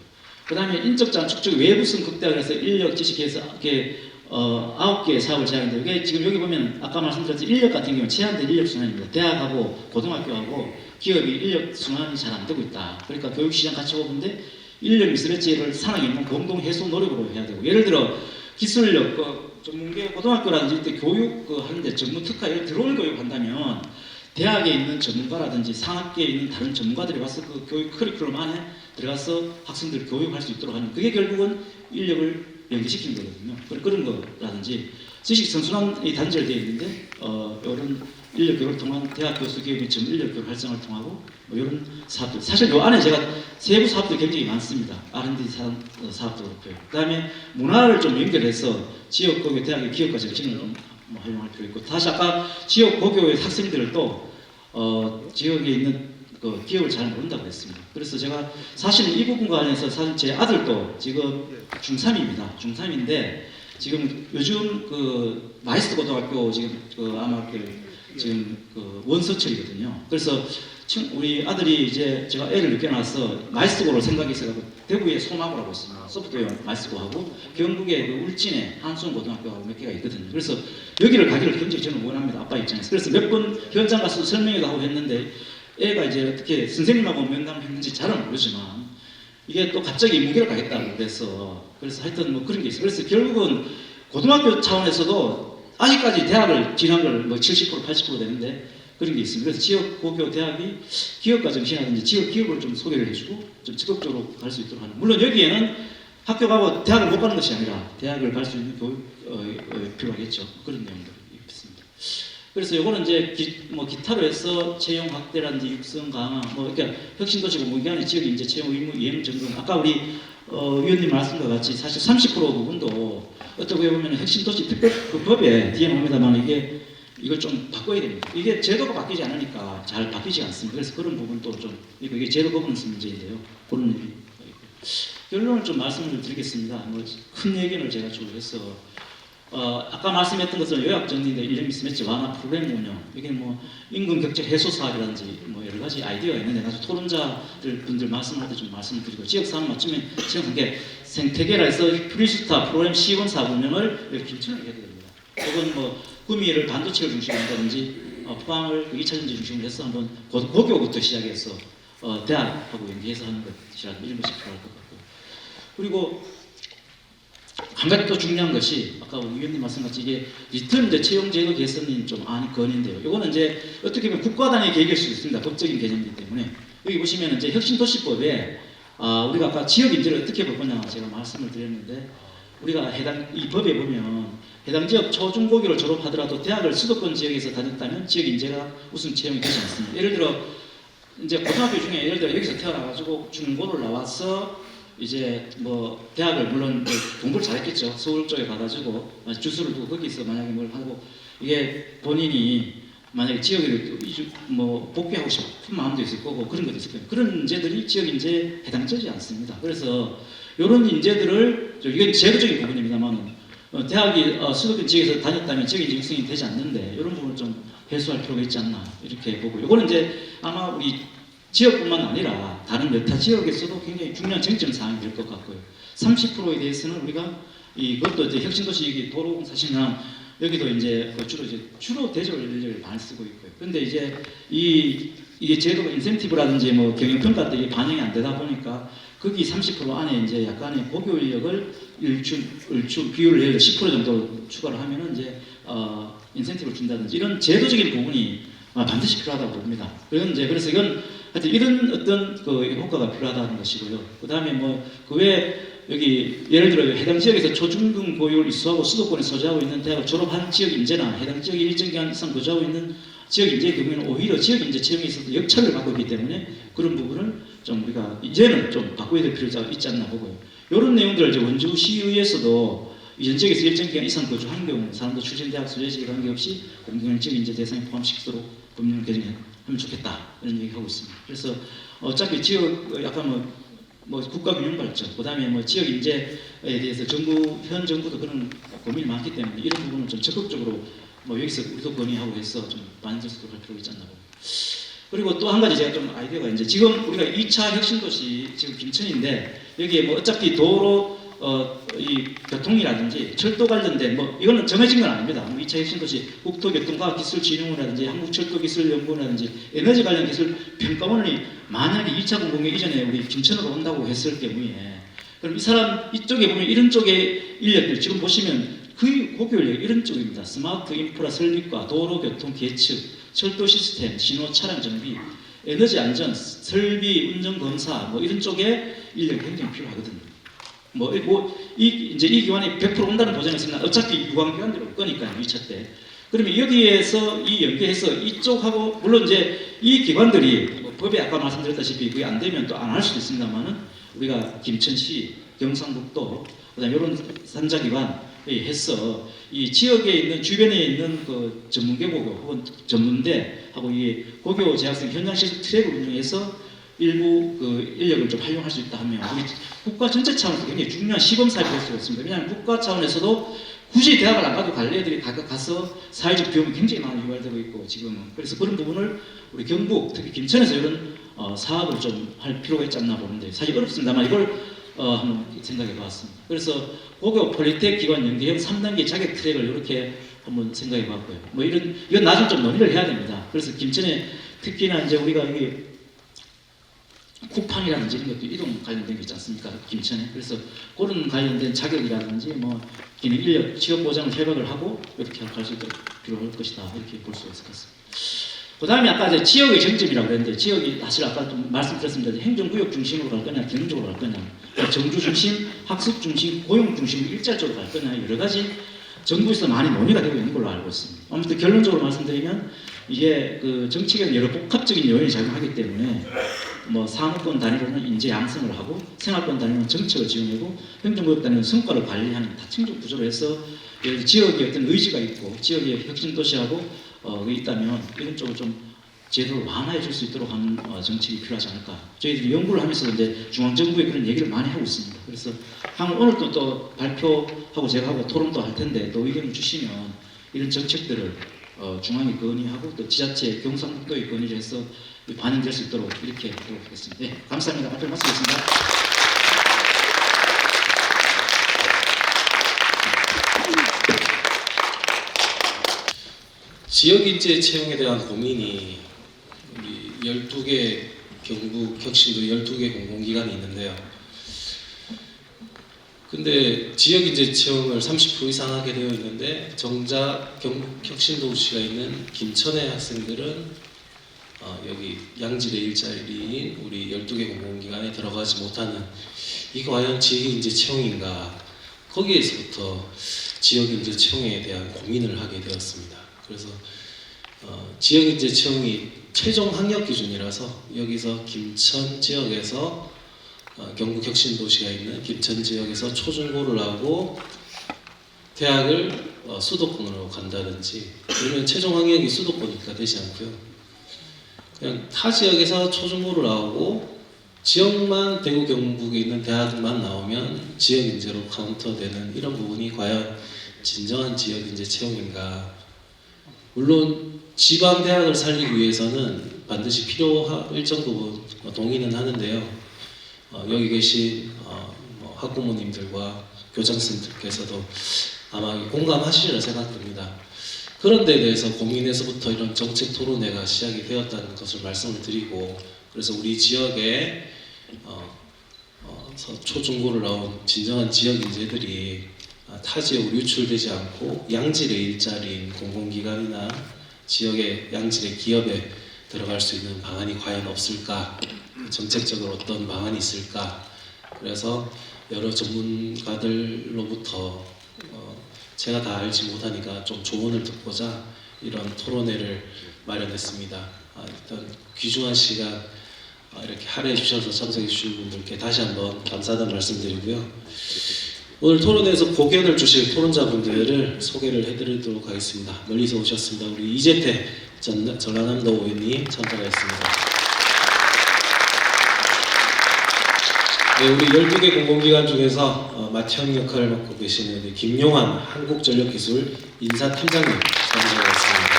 그 다음에 인적장 축적 외부성 극대화 그래서 인력 지식해서 이렇게 9개의 사업을 제안했는데 이게 지금 여기 보면 아까 말씀드렸듯이 인력 같은 경우는 제한된 인력 순환입니다. 대학하고 고등학교하고 기업이 인력 순환이 잘 안 되고 있다. 그러니까 교육시장 같이 보는데 인력 미스매치를 산학인문 공동 해소 노력으로 해야 되고 예를 들어 기술력 전문계 고등학교라든지 이때 교육 하는데 전문 특화 이런 들어올 교육 한다면 대학에 있는 전문가라든지 산학계에 있는 다른 전문가들이 와서 그 교육 커리큘럼 안에 들어가서 학생들 교육할 수 있도록 하는 그게 결국은 인력을 연계시키는 거거든요. 그런 거라든지 지식 선순환이 단절되어 있는데 이런 인력 교육을 통한 대학 교수 교육의 전 인력 교육 활성화를 통하고 뭐 이런 사업들 사실 요 안에 제가 세부 사업들이 굉장히 많습니다. R&D 사업도 그렇고요. 그 다음에 문화를 좀 연결해서 지역 고교 대학의 기업과 정신을 좀 활용할 필요 있고 다시 아까 지역 고교의 학생들을 또 지역에 있는 그 기업을 잘 모른다고 했습니다. 그래서 제가 사실은 이 부분과 관련해서 사실 제 아들도 지금 중3입니다. 중3인데 지금 요즘 그 마이스터 고등학교 지금 아마 지금 원서철이거든요. 그래서 우리 아들이 이제 제가 애를 늦게 낳아서 마이스터고를 생각해서 대구에 소마고라고 있습니다. 소프트웨어 마이스터고하고 경북에 그 울진에 한수원고등학교하고 몇 개가 있거든요. 그래서 여기를 가기를 굉장히 저는 원합니다. 아빠 입장에서. 그래서 몇 번 현장 가서 설명회도 하고 했는데 애가 이제 어떻게 선생님하고 면담을 했는지 잘은 모르지만 이게 또 갑자기 무기를 가겠다고 그래서 하여튼 뭐 그런 게 있어요. 그래서 결국은 고등학교 차원에서도 아직까지 대학을 진학을 뭐 70% 80% 되는데 그런 게 있습니다. 그래서 지역 고교 대학이 기업과 정신하든지 지역 기업을 좀 소개를 해주고 좀 적극적으로 갈 수 있도록 하는. 물론 여기에는 학교 가고 대학을 못 가는 것이 아니라 대학을 갈 수 있는 교육 필요하겠죠. 그런 내용들이 있습니다. 그래서 요거는 이제 기타로 해서 채용 확대라든지 육성 강화, 뭐 그러니까 혁신도시고 무기한의 지역 인재 채용 의무 이행 점검. 아까 우리 위원님 말씀과 같이 사실 30% 부분도 어떻게 보면 혁신도시 특별법에 뒤에 나옵니다만 이걸 좀 바꿔야 됩니다. 이게 제도가 바뀌지 않으니까 잘 바뀌지 않습니다. 그래서 그런 부분도 좀 이게 제도 거버넌스 문제인데요. 그런 얘기. 결론을 좀 말씀을 드리겠습니다. 뭐 큰 얘기를 제가 주로 해서 아까 말씀했던 것은 요약 정리인데 인력 미스매치 완화 프로그램 운영 이게 뭐 임금 격차 해소 사업이라든지 뭐 여러 가지 아이디어가 있는데 나중에 토론자들 말씀할 때 좀 말씀을 드리고 지역 상황 맞추면 지역 관계 생태계라 해서 프리슈스타 프로그램 시범 사업 운영을 이렇게 김천하게 해야 됩니다. 혹은 뭐 구미를 반도체를 중심으로 한다든지 포항을 2차 전지 중심으로 해서 한번 고교부터 시작해서 대학하고 연계해서 하는 것이라든지 이런 것이 필요할 것 같고요. 그리고 한 가지 또 중요한 것이 아까 우리 위원님 말씀같이 이게 리턴 채용 제도 개선이 좀 건인데요. 이거는 이제 어떻게 보면 국가 단위 계획일 수 있습니다. 법적인 개념이기 때문에 여기 보시면 이제 혁신도시법에 우리가 아까 지역 인재를 어떻게 볼 거냐 제가 말씀을 드렸는데 우리가 이 법에 보면 해당 지역 초중고교를 졸업하더라도 대학을 수도권 지역에서 다녔다면 지역 인재가 우선 채용이 되지 않습니다. 예를 들어 이제 고등학교 중에 예를 들어 여기서 태어나가지고 중고를 나와서 이제 뭐 대학을 물론 공부를 잘했겠죠. 서울 쪽에 가가지고 주소를 두고 거기서 만약에 뭘 하고 이게 본인이 만약에 지역에 뭐 복귀하고 싶은 마음도 있을 거고 그런 것도 있을 거예요. 그런 인재들이 지역 인재에 해당되지 않습니다. 그래서 이런 인재들을 이건 제도적인 부분입니다만 대학이 수도권 지역에서 다녔다면 지역 인재 육성이 되지 않는데 이런 부분을 좀 해소할 필요가 있지 않나 이렇게 보고 이거는 이제 아마 우리 지역뿐만 아니라 다른 여타 지역에서도 굉장히 중요한 쟁점 사항이 될 것 같고요. 30%에 대해서는 우리가 이것도 이제 혁신도시 도로공사시나 여기도 이제 주로 대졸 인력을 많이 쓰고 있고요. 근데 이제 이게 제도가 인센티브라든지 뭐 경영평가 때 반영이 안 되다 보니까 거기 30% 안에 이제 약간의 고교 인력을 일주 비율을 예를 들어 10% 정도 추가를 하면은 이제 인센티브를 준다든지 이런 제도적인 부분이 반드시 필요하다고 봅니다. 그래서 이건 하여튼 이런 어떤 그 효과가 필요하다는 것이고요. 그 다음에 뭐 그 외에 여기 예를 들어 해당 지역에서 초중등 고교를 이수하고 수도권에 소재하고 있는 대학을 졸업한 지역 인재나 해당 지역에 일정 기간 이상 거주하고 있는 지역 인재의 경우에는 오히려 지역 인재 채용에 있어서 역차를 받고 있기 때문에 그런 부분을 좀 우리가 이제는 좀 바꿔야 될 필요가 있지 않나 보고요. 이런 내용들을 이제 원주시의회에서도 이전 지역에서 일정 기간 이상 거주한 경우 사람도 출신대학 소재지에 관계없이 공공형 지역 인재 대상에 포함시키도록 법률을 개정하면 좋겠다 이런 얘기하고 있습니다. 그래서 어차피 지역 약간 뭐 국가균형발전, 그다음에 뭐 지역 인재에 대해서 현 정부도 그런 고민이 많기 때문에 이런 부분은 좀 적극적으로 뭐 여기서 우리도 건의하고 해서 좀 반영될 수 있도록 할 필요가 있지 않나 봅니다. 그리고 또 한 가지 제가 좀 아이디어가 이제 지금 우리가 2차 혁신도시 지금 김천인데 여기에 뭐 어차피 도로 이 교통이라든지 철도 관련된 뭐 이거는 정해진 건 아닙니다. 2차 혁신도시 국토교통과학기술진흥원이라든지 한국철도기술연구원이라든지 에너지 관련 기술 평가원이 만약에 2차 공공의 이전에 우리 김천으로 온다고 했을 경우에 그럼 이 사람 이쪽에 보면 이런 쪽의 인력들 지금 보시면 거의 고교 인력 이런 쪽입니다. 스마트 인프라 설립과 도로 교통 개측, 철도 시스템, 신호 차량 정비, 에너지 안전, 설비, 운전 검사 뭐 이런 쪽에 인력이 굉장히 필요하거든요. 이제 이 기관이 100% 온다는 보장이 있으면 어차피 유관기관들이 올 거니까요, 2차 때. 그러면 여기에서 연계해서 이쪽하고, 물론 이제 이 기관들이 법에 아까 말씀드렸다시피 그게 안 되면 또 안 할 수도 있습니다만은 우리가 김천시, 경상북도, 그 다음에 이런 3자 기관에 해서 이 지역에 있는, 주변에 있는 그 전문계고교 혹은 전문대하고 이 고교 재학생 현장실 트랙을 운영해서 일부 그 인력을 좀 활용할 수 있다 하면 우리 국가 전체 차원에서 굉장히 중요한 시범 사업이 될 수가 있습니다. 왜냐하면 국가 차원에서도 굳이 대학을 안 가도 갈래 애들이 가서 사회적 비용이 굉장히 많이 유발되고 있고 지금은 그래서 그런 부분을 우리 경북 특히 김천에서 이런 사업을 좀 할 필요가 있지 않나 보는데 사실 어렵습니다만 이걸 한번 생각해 봤습니다. 그래서 고교 폴리텍 기관 연계형 3단계 자격 트랙을 이렇게 한번 생각해 봤고요. 뭐 이건 나중에 좀 논의를 해야 됩니다. 그래서 김천에 특히나 이제 우리가 여기 쿠팡이라든지 이런 것도 이동 관련된 게 있지 않습니까? 김천에. 그래서 그런 관련된 자격이라든지 뭐 기능 인력 취업 보장을 협약을 하고 이렇게 할 수 있도록 필요할 것이다. 이렇게 볼 수가 있을 것 같습니다. 그 다음에 아까 이제 지역의 정점이라고 그랬는데 지역이 사실 아까 좀 말씀드렸습니다. 행정구역 중심으로 갈 거냐, 기능적으로 갈 거냐, 정주 중심, 학습 중심, 고용 중심 일자적으로 갈 거냐 여러 가지 정부에서 많이 논의가 되고 있는 걸로 알고 있습니다. 아무튼 결론적으로 말씀드리면 이게 그 정치계는 여러 복합적인 요인이 작용하기 때문에 뭐 사무권 단위로는 인재 양성을 하고 생활권 단위로는 정책을 지원하고 행정구역 단위로는 성과를 관리하는 다층적 구조로 해서 지역에 어떤 의지가 있고 지역의 혁신 도시하고 있다면 이런 쪽을 좀 제도를 완화해 줄 수 있도록 하는 정책이 필요하지 않을까. 저희들이 연구를 하면서 이제 중앙정부에 그런 얘기를 많이 하고 있습니다. 그래서 오늘 또 발표하고 제가 하고 토론도 할 텐데 또 의견을 주시면 이런 정책들을 중앙에 건의하고 또 지자체 경상북도에 건의를 해서 반영될 수 있도록 이렇게 하도록 하겠습니다. 네, 감사합니다. 발표 마치겠습니다. 지역인재 채용에 대한 고민이 우리 12개 경북 혁신도 12개 공공기관이 있는데요. 근데 지역인재 채용을 30% 이상 하게 되어 있는데 정작 경북 혁신도시가 있는 김천의 학생들은 여기 양질의 일자리인 우리 12개 공공기관에 들어가지 못하는 이거 과연 지역인재 채용인가 거기에서부터 지역인재 채용에 대한 고민을 하게 되었습니다. 그래서 지역인재 채용이 최종 학력 기준이라서 여기서 김천 지역에서 경북 혁신도시가 있는 김천 지역에서 초중고를 하고 대학을 수도권으로 간다든지, 그러면 최종 학력이 수도권이니까 되지 않고요. 그냥 타 지역에서 초중고를 나오고 지역만 대구 경북에 있는 대학만 나오면 지역 인재로 카운터되는 이런 부분이 과연 진정한 지역 인재 채용인가? 물론 지방 대학을 살리기 위해서는 반드시 필요한 일정 부분 동의는 하는데요. 여기 계신 학부모님들과 교장선생님들께서도 아마 공감하시리라 생각됩니다. 그런 데 대해서 고민에서부터 이런 정책 토론회가 시작이 되었다는 것을 말씀을 드리고, 그래서 우리 지역에 초중고를 나온 진정한 지역 인재들이 타 지역으로 유출되지 않고 양질의 일자리인 공공기관이나 지역의 양질의 기업에 들어갈 수 있는 방안이 과연 없을까? 정책적으로 어떤 방안이 있을까? 그래서 여러 전문가들로부터 제가 다 알지 못하니까 좀 조언을 듣고자 이런 토론회를 마련했습니다. 일단 귀중한 시간 이렇게 할애해 주셔서 참석해 주신 분들께 다시 한번 감사하다는 말씀드리고요. 오늘 토론회에서 고견을 주실 토론자분들을 소개를 해드리도록 하겠습니다. 멀리서 오셨습니다. 우리 이재태 전라남도 의원님 참석하였습니다. 네, 우리 12개 공공기관 중에서 맏형 역할을 맡고 계시는 우리 김용환 한국전력기술 인사팀장님 참석하였습니다.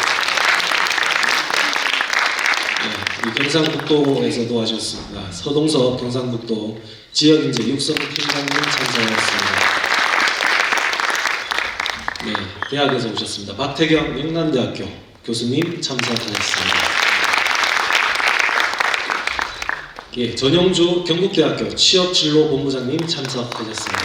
네, 우리 경상북도에서도 하셨습니다. 서동석 경상북도 지역인재 육성팀장님 참석하였습니다. 네, 대학에서 오셨습니다. 박태경 영남대학교 교수님 참석하셨습니다. 예, 전영주 경북대학교 취업진로본부장님 참석하셨습니다.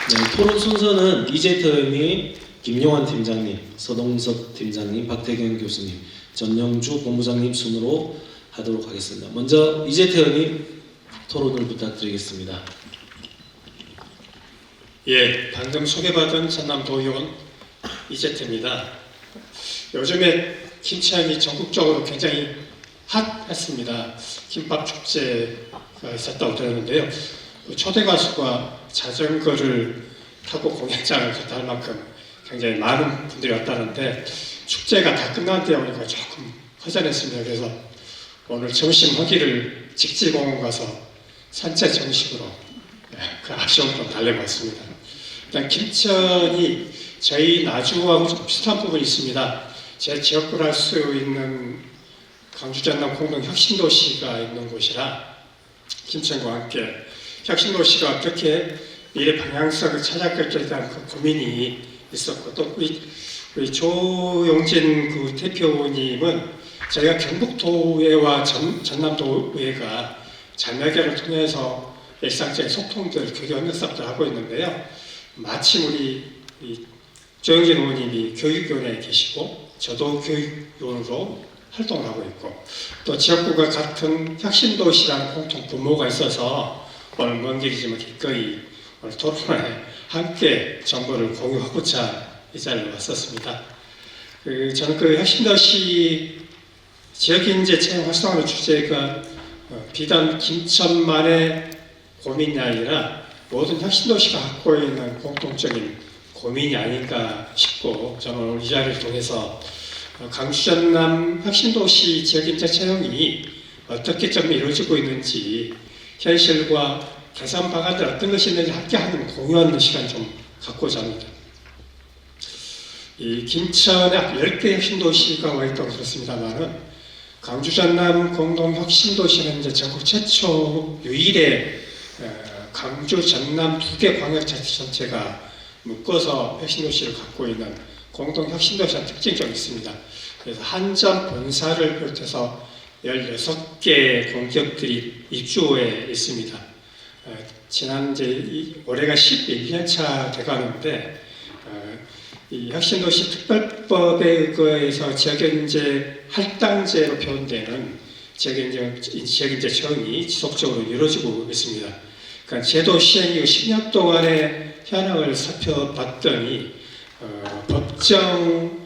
네, 토론 순서는 이재태 의원님, 김용환 팀장님, 서동석 팀장님, 박태경 교수님, 전영주 본부장님 순으로 하도록 하겠습니다. 먼저 이재태 의원님 토론을 부탁드리겠습니다. 예, 방금 소개받은 전남도의원 이재태입니다. 요즘에 김치향이 전국적으로 굉장히 핫했습니다. 김밥 축제가 있었다고 들었는데요. 초대 가수가 자전거를 타고 공연장을 갔다 할 만큼 굉장히 많은 분들이 왔다는데 축제가 다 끝난 데 오니까 조금 허전했습니다. 그래서 오늘 점심 허기를 직지공원 가서 산책 정식으로 그 아쉬움을 좀 달래봤습니다. 일단 김천이 저희 나주하고 좀 비슷한 부분이 있습니다. 제 지역구를 할 수 있는 강주 전남 공동 혁신도시가 있는 곳이라 김천과 함께 혁신도시가 어떻게 미래 방향성을 찾아갈지에 대한 그 고민이 있었고, 또 우리 조용진 그 대표님은 저희가 경북도의회와 전남도의회가 자매회를 통해서 일상적인 소통들, 교류 협력사업들 하고 있는데요. 마침 우리 조영진 의원님이 교육위원회에 계시고 저도 교육위원으로 활동을 하고 있고, 또 지역구가 같은 혁신도시라는 공통 분모가 있어서 오늘 먼 길이지만 기꺼이 오늘 토론회에 함께 정보를 공유하고자 이 자리에 왔었습니다. 저는 그 혁신도시 지역인재 채용 활성화의 주제가 비단 김천만의 고민이 아니라 모든 혁신도시가 갖고 있는 공통적인 고민이 아닌가 싶고, 저는 오늘 이 자리를 통해서 강주 전남 혁신도시 지역인재 채용이 어떻게 좀 이루어지고 있는지, 현실과 개선 방안들 어떤 것이 있는지 함께하는 공유하는 시간 좀 갖고자 합니다. 이 김천에 10개 혁신도시가 와 있다고 들었습니다만은 강주 전남 공동 혁신도시는 이제 전국 최초 유일의 강주 전남 2개 광역자치단체가 묶어서 혁신도시를 갖고 있는 공동 혁신도시라는 특징이 좀 있습니다. 그래서 한전 본사를 비롯해서 16개 공기업들이 입주해 있습니다. 지난 이제 올해가 11년차 돼가는데 이 혁신도시 특별법에 의거해서 지역인재 할당제로 표현되는 지역인재 채용이 지속적으로 이루어지고 있습니다. 그러니까 제도 시행 이후 10년 동안의 현황을 살펴봤더니 법정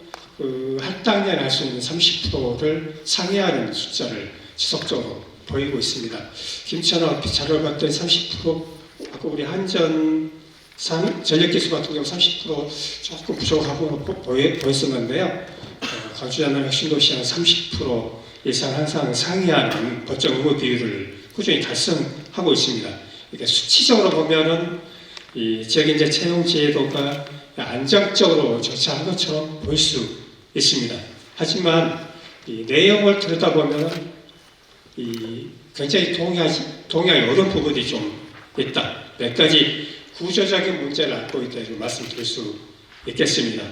할당량 할 수 있는 30%를 상회하는 숫자를 지속적으로 보이고 있습니다. 김천화 자료를 봤더니 30%, 아까 우리 한전 전력기술 같은 경우 30% 조금 부족하고 보였었는데요. 광주전남 혁신도시는 30% 예상 항상 상회하는 법정 의무 비율을 꾸준히 달성하고 있습니다. 이렇게 수치적으로 보면은 이 지역인재 채용 제도가 안정적으로 조차한 것처럼 보일 수 있습니다. 하지만 이 내용을 들여다보면 굉장히 동의하기 어려운 부분이 좀 있다. 몇 가지 구조적인 문제를 안고 있다 이런 말씀드릴 수 있겠습니다.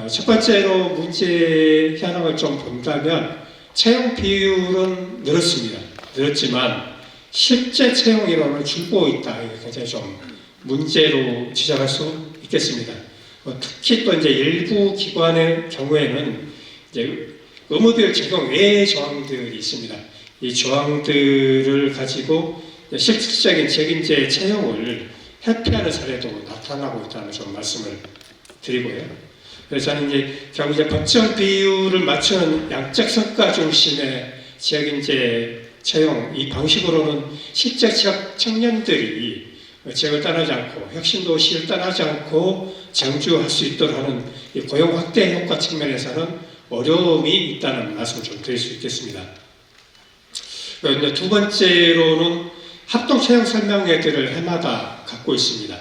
첫 번째로 문제 현황을 좀 본다면 채용 비율은 늘었습니다. 늘었지만 실제 채용 인원은 줄고 있다. 이게 굉장히 좀 문제로 지적할 수 있겠습니다. 특히 또 이제 일부 기관의 경우에는 이제 의무비율 적용 외의 조항들이 있습니다. 이 조항들을 가지고 실질적인 지역인재 채용을 회피하는 사례도 나타나고 있다는 좀 말씀을 드리고요. 그래서 저는 이제 결국 이제 법정 비율을 맞추는 양적 성과 중심의 지역인재 채용 이 방식으로는 실제 지역 청년들이 지역을 떠나지 않고 혁신도시를 떠나지 않고 정주할 수 있도록 하는 이 고용 확대 효과 측면에서는 어려움이 있다는 말씀을 좀 드릴 수 있겠습니다. 그런데 두 번째로는 합동 채용 설명회들을 해마다 갖고 있습니다.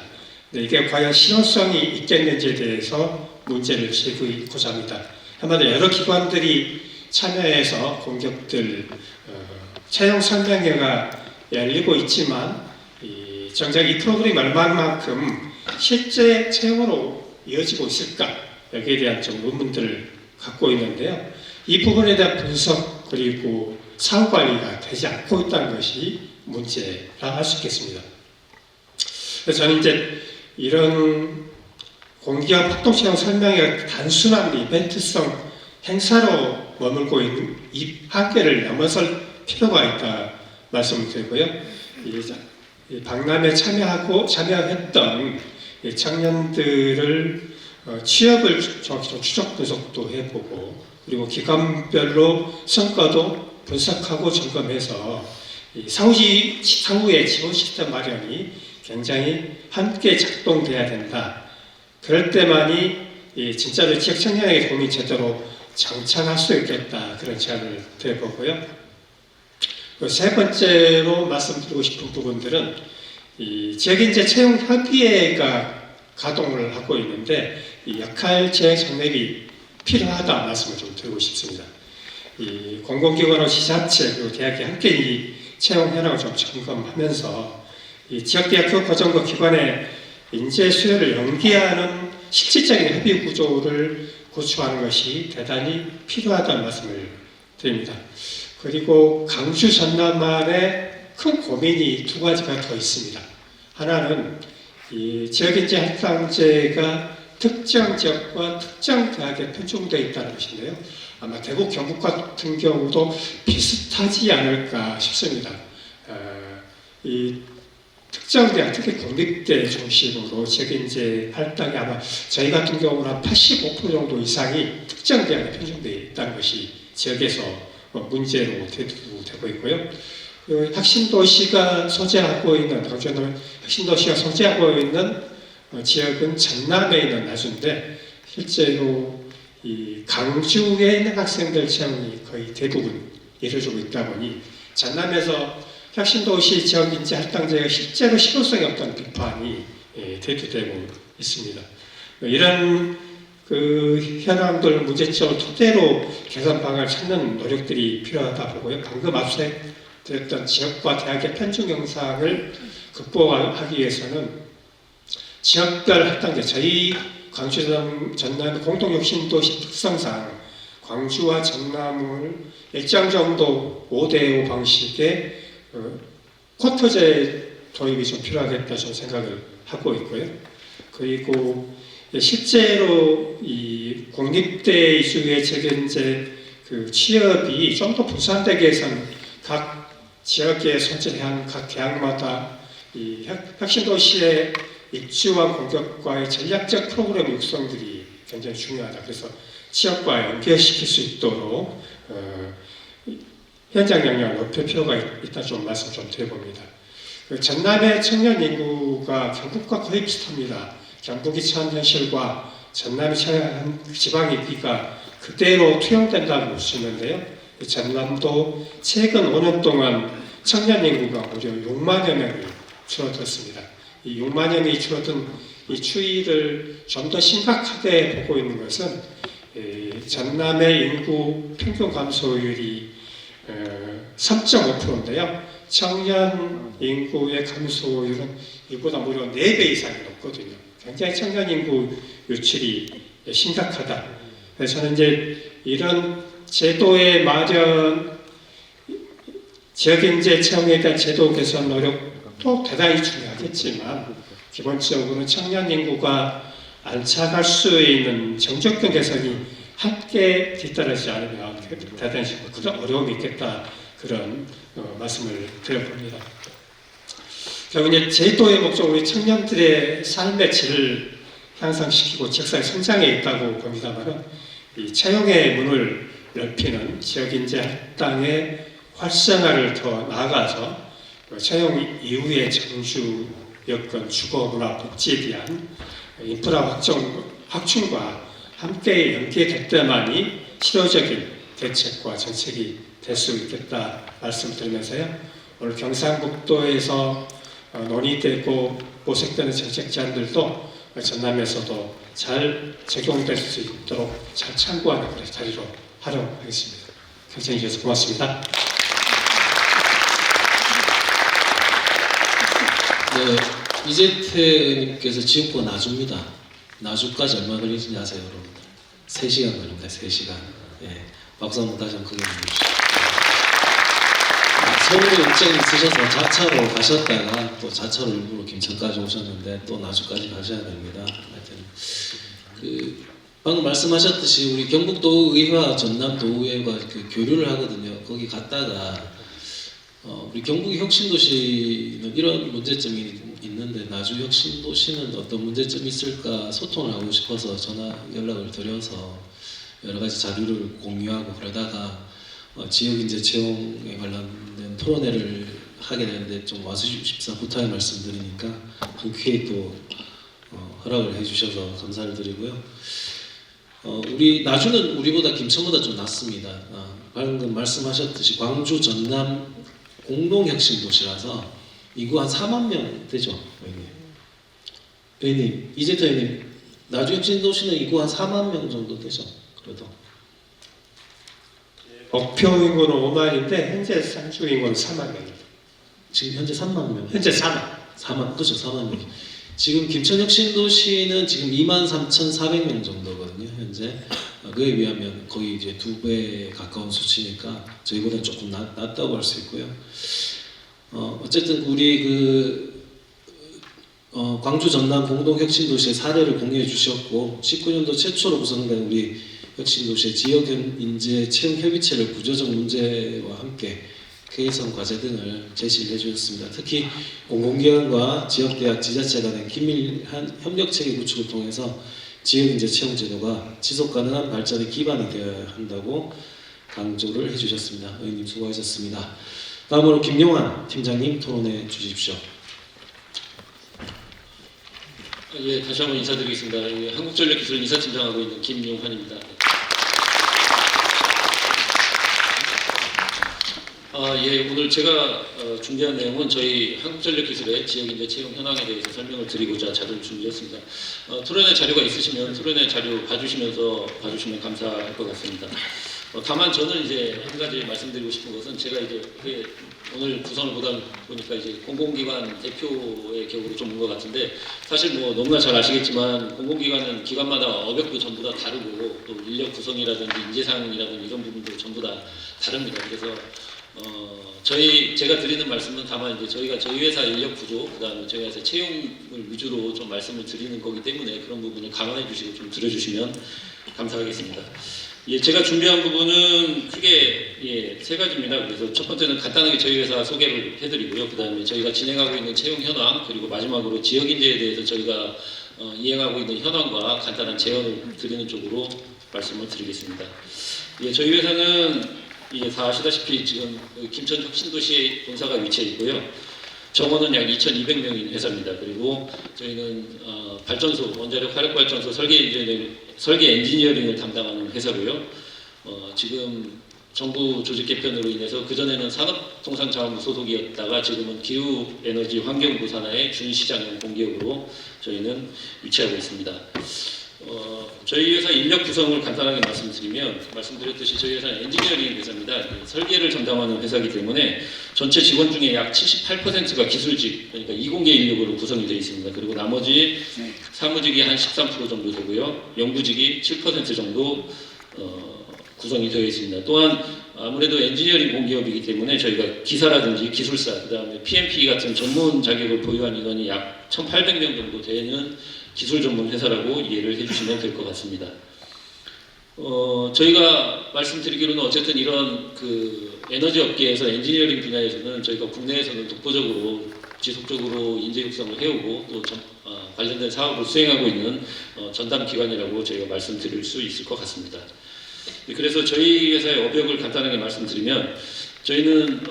이게 과연 실효성이 있겠는지에 대해서 문제를 제기하고자 합니다. 해마다 여러 기관들이 참여해서 공격들 채용 설명회가 열리고 있지만 정작 이 프로그램이 얼마만큼 실제 채용으로 이어지고 있을까 여기에 대한 좀 의문들을 갖고 있는데요. 이 부분에 대한 분석 그리고 사후 관리가 되지 않고 있다는 것이 문제라 할 수 있겠습니다. 그래서 저는 이제 이런 공기업 합동채용 설명회가 단순한 이벤트성 행사로 머물고 있는 이 한계를 넘어설 필요가 있다 말씀을 드리고요. 이 박람회에 참여했던 청년들을 취업을 정확히 추적 분석도 해보고 그리고 기관별로 성과도 분석하고 점검해서 사후의 지원 시스템 마련이 굉장히 함께 작동돼야 된다. 그럴 때만이 진짜로 지역 청년에게 도움이 제대로 정착할 수 있겠다. 그런 제안을 드려보고요. 세 번째로 말씀드리고 싶은 부분들은 이 지역인재 채용 협의회가 가동을 하고 있는데 이 역할 재행 정립이 필요하다 말씀을 좀 드리고 싶습니다. 이 공공기관과 지자체 그리고 대학이 함께 이 채용 현황을 좀 점검하면서 이 지역대학교 고정고 기관의 인재 수요를 연계하는 실질적인 협의 구조를 구축하는 것이 대단히 필요하다는 말씀을 드립니다. 그리고 강주 전남만의 큰 고민이 두 가지가 더 있습니다. 하나는 이 지역인재 할당제가 특정 지역과 특정 대학에 편중되어 있다는 것인데요. 아마 대구 경북 같은 경우도 비슷하지 않을까 싶습니다. 이 특정 대학, 특히 국립대 중심으로 지역인재 할당이 아마 저희 같은 경우는 한 85% 정도 이상이 특정 대학에 편중되어 있다는 것이 지역에서 문제로 대두되고 있고요. 혁신도시가 소재하고 있는 광주는 혁신도시가 소재하고 있는 지역은 전남에 있는 나주인데 실제로 이 강주에 있는 학생들 채용이 거의 대부분 이루어지고 있다 보니 전남에서 혁신도시 지역인재 할당제가 실제로 실효성이 없다는 비판이 대두되고 있습니다. 이런 현황들 문제점을 토대로 개선 방안을 찾는 노력들이 필요하다 보고요. 방금 앞서 드렸던 지역과 대학의 편중 영상을 극복하기 위해서는 지역별 할당제, 저희 광주 전남 공동혁신도시 특성상 광주와 전남을 일정 정도 5대5 방식의 쿼터제 도입이 좀 필요하겠다 저는 생각을 하고 있고요. 그리고 실제로 이 공립대 이주의 지역인재 취업이 좀 더 분산되게 해서는 각 지역에 소재한 각 대학마다 이 혁신 도시의 입지와 공격과의 전략적 프로그램 육성들이 굉장히 중요하다. 그래서 지역과 연계시킬 수 있도록 현장 역량을 높일 필요가 있다 좀 말씀 좀 드려봅니다. 전남의 청년 인구가 경북과 거의 비슷합니다. 경북이 처한 현실과 전남이 처한 지방 입기가 그대로 투영된다고 볼 수 있는데요. 전남도 최근 5년 동안 청년 인구가 무려 6만여 명이 줄어들었습니다. 이 6만여 명이 줄어든 이 추이를 좀 더 심각하게 보고 있는 것은 전남의 인구 평균 감소율이 3.5%인데요. 청년 인구의 감소율은 이보다 무려 4배 이상이 높거든요. 굉장히 청년 인구 유출이 심각하다. 그래서 저는 이제 이런 제도의 마련, 지역인재 채용에 대한 제도 개선 노력도 대단히 중요하겠지만 기본적으로 청년 인구가 안착할 수 있는 정적된 개선이 함께 뒤따르지 않으면 대단히 그런 어려움이 있겠다 그런 말씀을 드려봅니다. 결국 이제 제도의 목적은 우리 청년들의 삶의 질을 향상시키고 지역사회 성장에 있다고 봅니다만 이 채용의 문을 넓히는 지역인재 할당의 활성화를 더 나아가서 채용 이후의 정주, 여건, 주거, 문화, 복지에 대한 인프라 확충과 함께 연계될 때만이 실효적인 대책과 정책이 될 수 있겠다 말씀드리면서요. 오늘 경상북도에서 논의되고 모색되는 정책 제안들도 전남에서도 잘 적용될 수 있도록 잘 참고하는 그런 자리로 활용하겠습니다. 경청해 주셔서 고맙습니다. 네, 이재태 의원님께서 지역구가 나주입니다. 나주까지 얼마 걸리는지 아세요, 여러분들? 3시간 걸립니다. 3시간. 예, 박수 한번 다시 한번 크게 해주십시오. 서울에 일정이 있으셔서 자차로 가셨다가 또 자차로 일부러 김천까지 오셨는데 또 나주까지 가셔야 됩니다. 하여튼 방금 말씀하셨듯이 우리 경북도의회와 전남도의회가 교류를 하거든요. 거기 갔다가 우리 경북의 혁신도시는 이런 문제점이 있는데 나주 혁신도시는 어떤 문제점이 있을까 소통을 하고 싶어서 전화 연락을 드려서 여러 가지 자료를 공유하고 그러다가 지역인재 채용에 관련된 토론회를 하게 되는데 좀 와주십사 부탁의 말씀드리니까 흔쾌히 또 허락을 해주셔서 감사를 드리고요. 우리 나주는 우리보다 김천보다 좀 낫습니다. 방금 말씀하셨듯이 광주 전남 공동혁신도시라서 인구 한 4만 명 되죠, 의원님. 이재태 의원님, 나주 혁신도시는 인구 한 4만 명 정도 되죠, 그래도. 목표 인구는 5만인데 현재 상주 인구는 4만 명입니다. 지금 현재 3만 명. 현재 4만. 그렇죠, 4만 명. 지금 김천혁신도시는 지금 23,400명 정도거든요, 현재. 그에 비하면 거의 이제 2배에 가까운 수치니까 저희보다 조금 낮다고 할 수 있고요. 어쨌든 우리 광주 전남 공동혁신도시의 사례를 공유해 주셨고 19년도 최초로 구성된 우리 혁신도시의 지역인재 채용협의체를 구조적 문제와 함께 개선 과제 등을 제시를 해주셨습니다. 특히 공공기관과 지역대학, 지자체 간의 긴밀한 협력체계 구축을 통해서 지역인재 채용 제도가 지속가능한 발전의 기반이 되어야 한다고 강조를 해주셨습니다. 의원님 수고하셨습니다. 다음으로 김용환 팀장님 토론해 주십시오. 예, 다시 한번 인사드리겠습니다. 한국전력기술 인사팀장하고 있는 김용환입니다. 예, 오늘 제가 준비한 내용은 저희 한국전력기술의 지역인재 채용 현황에 대해서 설명을 드리고자 자료를 준비했습니다. 토론회 자료가 있으시면 토론회 자료 봐주시면 감사할 것 같습니다. 다만 저는 이제 한 가지 말씀드리고 싶은 것은 제가 이제 오늘 구성을 보다 보니까 이제 공공기관 대표의 격으로 좀 온 것 같은데 사실 뭐 너무나 잘 아시겠지만 공공기관은 기관마다 어벽도 전부 다 다르고 또 인력 구성이라든지 인재상이라든지 이런 부분도 전부 다 다릅니다. 그래서 제가 드리는 말씀은 다만 이제 저희 회사 인력 구조, 그다음에 저희 회사 채용을 위주로 좀 말씀을 드리는 거기 때문에 그런 부분을 감안해 주시고 좀 들어주시면 감사하겠습니다. 예, 제가 준비한 부분은 크게 세 가지입니다. 그래서 첫 번째는 간단하게 저희 회사 소개를 해드리고요. 그 다음에 저희가 진행하고 있는 채용 현황, 그리고 마지막으로 지역 인재에 대해서 저희가 이행하고 있는 현황과 간단한 제언을 드리는 쪽으로 말씀을 드리겠습니다. 예, 저희 회사는 다 아시다시피 지금 김천 혁신도시에 본사가 위치해 있고요. 정원은 약 2,200명인 회사입니다. 그리고 저희는 발전소, 원자력 화력발전소 설계 엔지니어링을 담당하는 회사고요. 지금 정부 조직 개편으로 인해서 그전에는 산업통상자원부 소속이었다가 지금은 기후에너지 환경부 산하의 준시장형 공기업으로 저희는 위치하고 있습니다. 저희 회사 인력 구성을 간단하게 말씀드렸듯이 저희 회사는 엔지니어링 회사입니다. 설계를 전담하는 회사이기 때문에 전체 직원 중에 약 78%가 기술직, 그러니까 이공계 인력으로 구성이 되어 있습니다. 그리고 나머지 사무직이 한 13% 정도 되고요. 연구직이 7% 정도 구성이 되어 있습니다. 또한 아무래도 엔지니어링 공기업이기 때문에 저희가 기사라든지 기술사, 그 다음에 PMP 같은 전문 자격을 보유한 인원이 약 1,800명 정도 되는 기술 전문 회사라고 이해를 해주시면 될 것 같습니다. 저희가 말씀드리기로는 어쨌든 이런 그 에너지 업계에서 엔지니어링 분야에서는 저희가 국내에서는 독보적으로 지속적으로 인재 육성을 해오고 또 관련된 사업을 수행하고 있는 전담 기관이라고 저희가 말씀드릴 수 있을 것 같습니다. 그래서 저희 회사의 업역을 간단하게 말씀드리면 저희는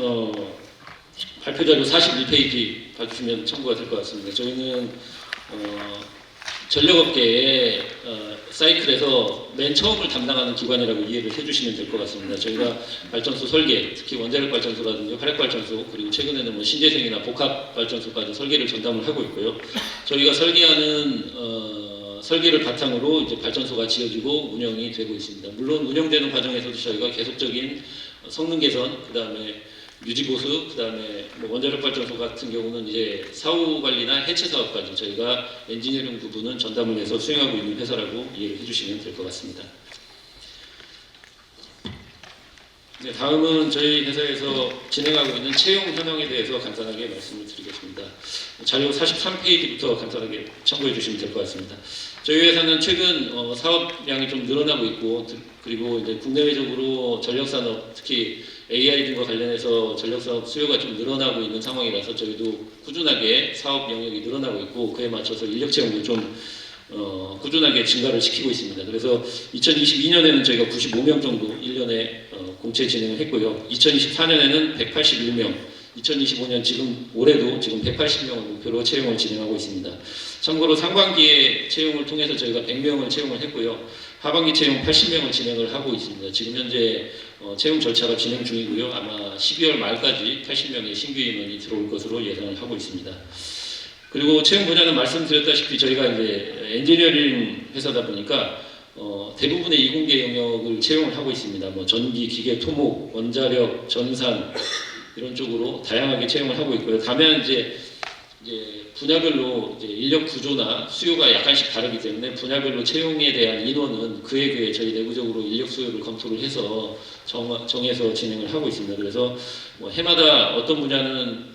발표 자료 41페이지 봐주시면 참고가 될 것 같습니다. 저희는 전력업계의 사이클에서 맨 처음을 담당하는 기관이라고 이해를 해주시면 될 것 같습니다. 저희가 발전소 설계, 특히 원자력 발전소라든지 화력 발전소, 그리고 최근에는 뭐 신재생이나 복합 발전소까지 설계를 전담을 하고 있고요. 저희가 설계하는 설계를 바탕으로 이제 발전소가 지어지고 운영이 되고 있습니다. 물론 운영되는 과정에서도 저희가 계속적인 성능 개선, 그 다음에 유지 보수, 그 다음에 뭐 원자력 발전소 같은 경우는 이제 사후 관리나 해체 사업까지 저희가 엔지니어링 부분은 전담을 해서 수행하고 있는 회사라고 이해를 해주시면 될 것 같습니다. 네, 다음은 저희 회사에서 진행하고 있는 채용 현황에 대해서 간단하게 말씀을 드리겠습니다. 자료 43페이지부터 간단하게 참고해 주시면 될 것 같습니다. 저희 회사는 최근 사업량이 좀 늘어나고 있고, 그리고 이제 국내외적으로 전력산업, 특히 AI 등과 관련해서 전력사업 수요가 좀 늘어나고 있는 상황이라서 저희도 꾸준하게 사업 영역이 늘어나고 있고, 그에 맞춰서 인력 채용도 좀 꾸준하게 증가를 시키고 있습니다. 그래서 2022년에는 저희가 95명 정도 1년에 공채 진행을 했고요. 2024년에는 181명, 2025년 지금 올해도 지금 180명을 목표로 채용을 진행하고 있습니다. 참고로 상반기에 채용을 통해서 저희가 100명을 채용을 했고요. 하반기 채용 80명을 진행을 하고 있습니다. 지금 현재 채용 절차가 진행 중이고요. 아마 12월 말까지 80명의 신규 인원이 들어올 것으로 예상을 하고 있습니다. 그리고 채용 분야는 말씀드렸다시피 저희가 이제 엔지니어링 회사다 보니까 대부분의 이공계 영역을 채용을 하고 있습니다. 뭐 전기, 기계, 토목, 원자력, 전산 이런 쪽으로 다양하게 채용을 하고 있고요. 다만 이제 분야별로 이제 인력 구조나 수요가 약간씩 다르기 때문에 분야별로 채용에 대한 인원은 그에 비해 저희 내부적으로 인력 수요를 검토를 해서 정해서 진행을 하고 있습니다. 그래서 뭐 해마다 어떤 분야는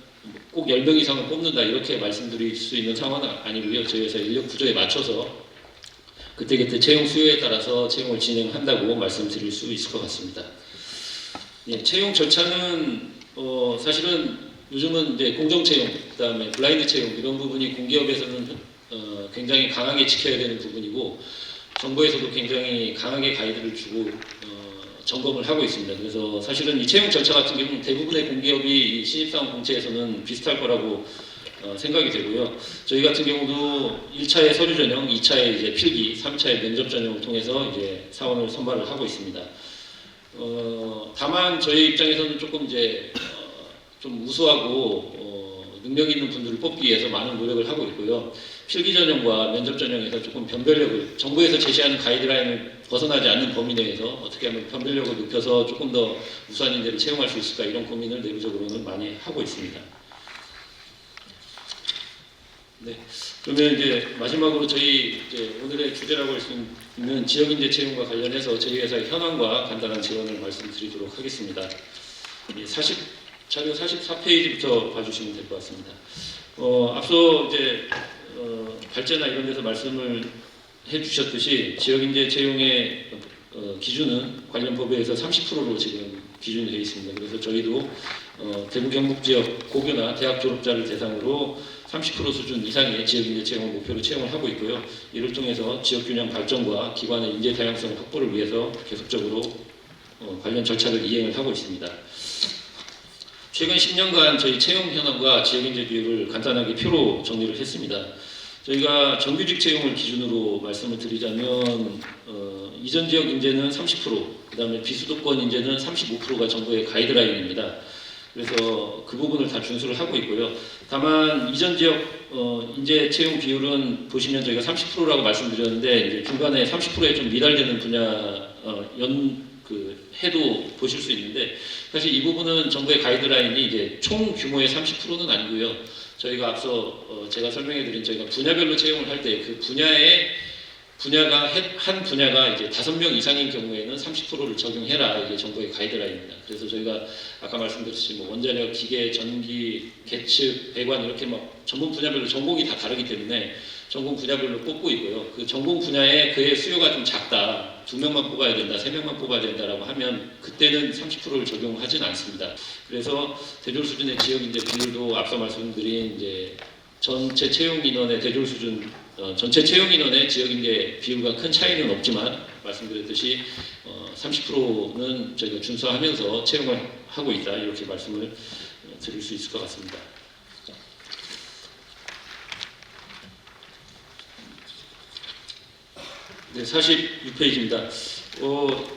꼭 10명 이상을 뽑는다 이렇게 말씀드릴 수 있는 상황은 아니고요. 저희 회사 인력 구조에 맞춰서 그때그때 채용 수요에 따라서 채용을 진행한다고 말씀드릴 수 있을 것 같습니다. 예, 채용 절차는 사실은 요즘은 이제 공정 채용, 그다음에 블라인드 채용 이런 부분이 공기업에서는 굉장히 강하게 지켜야 되는 부분이고 정부에서도 굉장히 강하게 가이드를 주고 점검을 하고 있습니다. 그래서 사실은 이 채용 절차 같은 경우는 대부분의 공기업이 이 신입사원 공채에서는 비슷할 거라고 생각이 되고요. 저희 같은 경우도 1차의 서류 전형, 2차의 이제 필기, 3차의 면접 전형을 통해서 이제 사원을 선발을 하고 있습니다. 다만 저희 입장에서는 조금 이제 좀 우수하고 능력 있는 분들을 뽑기 위해서 많은 노력을 하고 있고요. 필기 전형과 면접 전형에서 조금 변별력을 정부에서 제시하는 가이드라인을 벗어나지 않는 범위 내에서 어떻게 하면 변별력을 높여서 조금 더 우수한 인재를 채용할 수 있을까 이런 고민을 내부적으로는 많이 하고 있습니다. 네, 그러면 이제 마지막으로 저희 이제 오늘의 주제라고 할 수 있는 지역인재 채용과 관련해서 저희 회사의 현황과 간단한 제언을 말씀드리도록 하겠습니다. 자료 44페이지부터 봐주시면 될 것 같습니다. 앞서 이제 발제나 이런 데서 말씀을 해주셨듯이 지역인재 채용의 기준은 관련 법에서 30%로 지금 기준이 되어 있습니다. 그래서 저희도 대구 경북 지역 고교나 대학 졸업자를 대상으로 30% 수준 이상의 지역인재 채용을 목표로 채용을 하고 있고요. 이를 통해서 지역균형 발전과 기관의 인재 다양성 확보를 위해서 계속적으로 관련 절차를 이행을 하고 있습니다. 최근 10년간 저희 채용 현황과 지역인재 비율을 간단하게 표로 정리를 했습니다. 저희가 정규직 채용을 기준으로 말씀을 드리자면 이전 지역 인재는 30%, 그 다음에 비수도권 인재는 35%가 정부의 가이드라인입니다. 그래서 그 부분을 다 준수를 하고 있고요. 다만 이전 지역 인재 채용 비율은 보시면 저희가 30%라고 말씀드렸는데 이제 중간에 30%에 좀 미달되는 분야 해도 보실 수 있는데 사실 이 부분은 정부의 가이드라인이 이제 총 규모의 30%는 아니고요. 저희가 앞서 제가 설명해드린 저희가 분야별로 채용을 할 때 그 한 분야가 이제 5명 이상인 경우에는 30%를 적용해라 이게 정부의 가이드라인입니다. 그래서 저희가 아까 말씀드렸듯이 뭐 원자력, 기계, 전기, 계측, 배관 이렇게 막 전문 분야별로 전공이 다 다르기 때문에 전공 분야별로 뽑고 있고요. 그 전공 분야에 그의 수요가 좀 작다, 2명만 뽑아야 된다, 3명만 뽑아야 된다라고 하면 그때는 30%를 적용하진 않습니다. 그래서 대졸 수준의 지역인재 비율도 앞서 말씀드린 이제 전체 채용 인원의 대졸 수준, 전체 채용 인원의 지역인재 비율과 큰 차이는 없지만 말씀드렸듯이 30%는 저희가 준수하면서 채용을 하고 있다 이렇게 말씀을 드릴 수 있을 것 같습니다. 네, 46페이지입니다.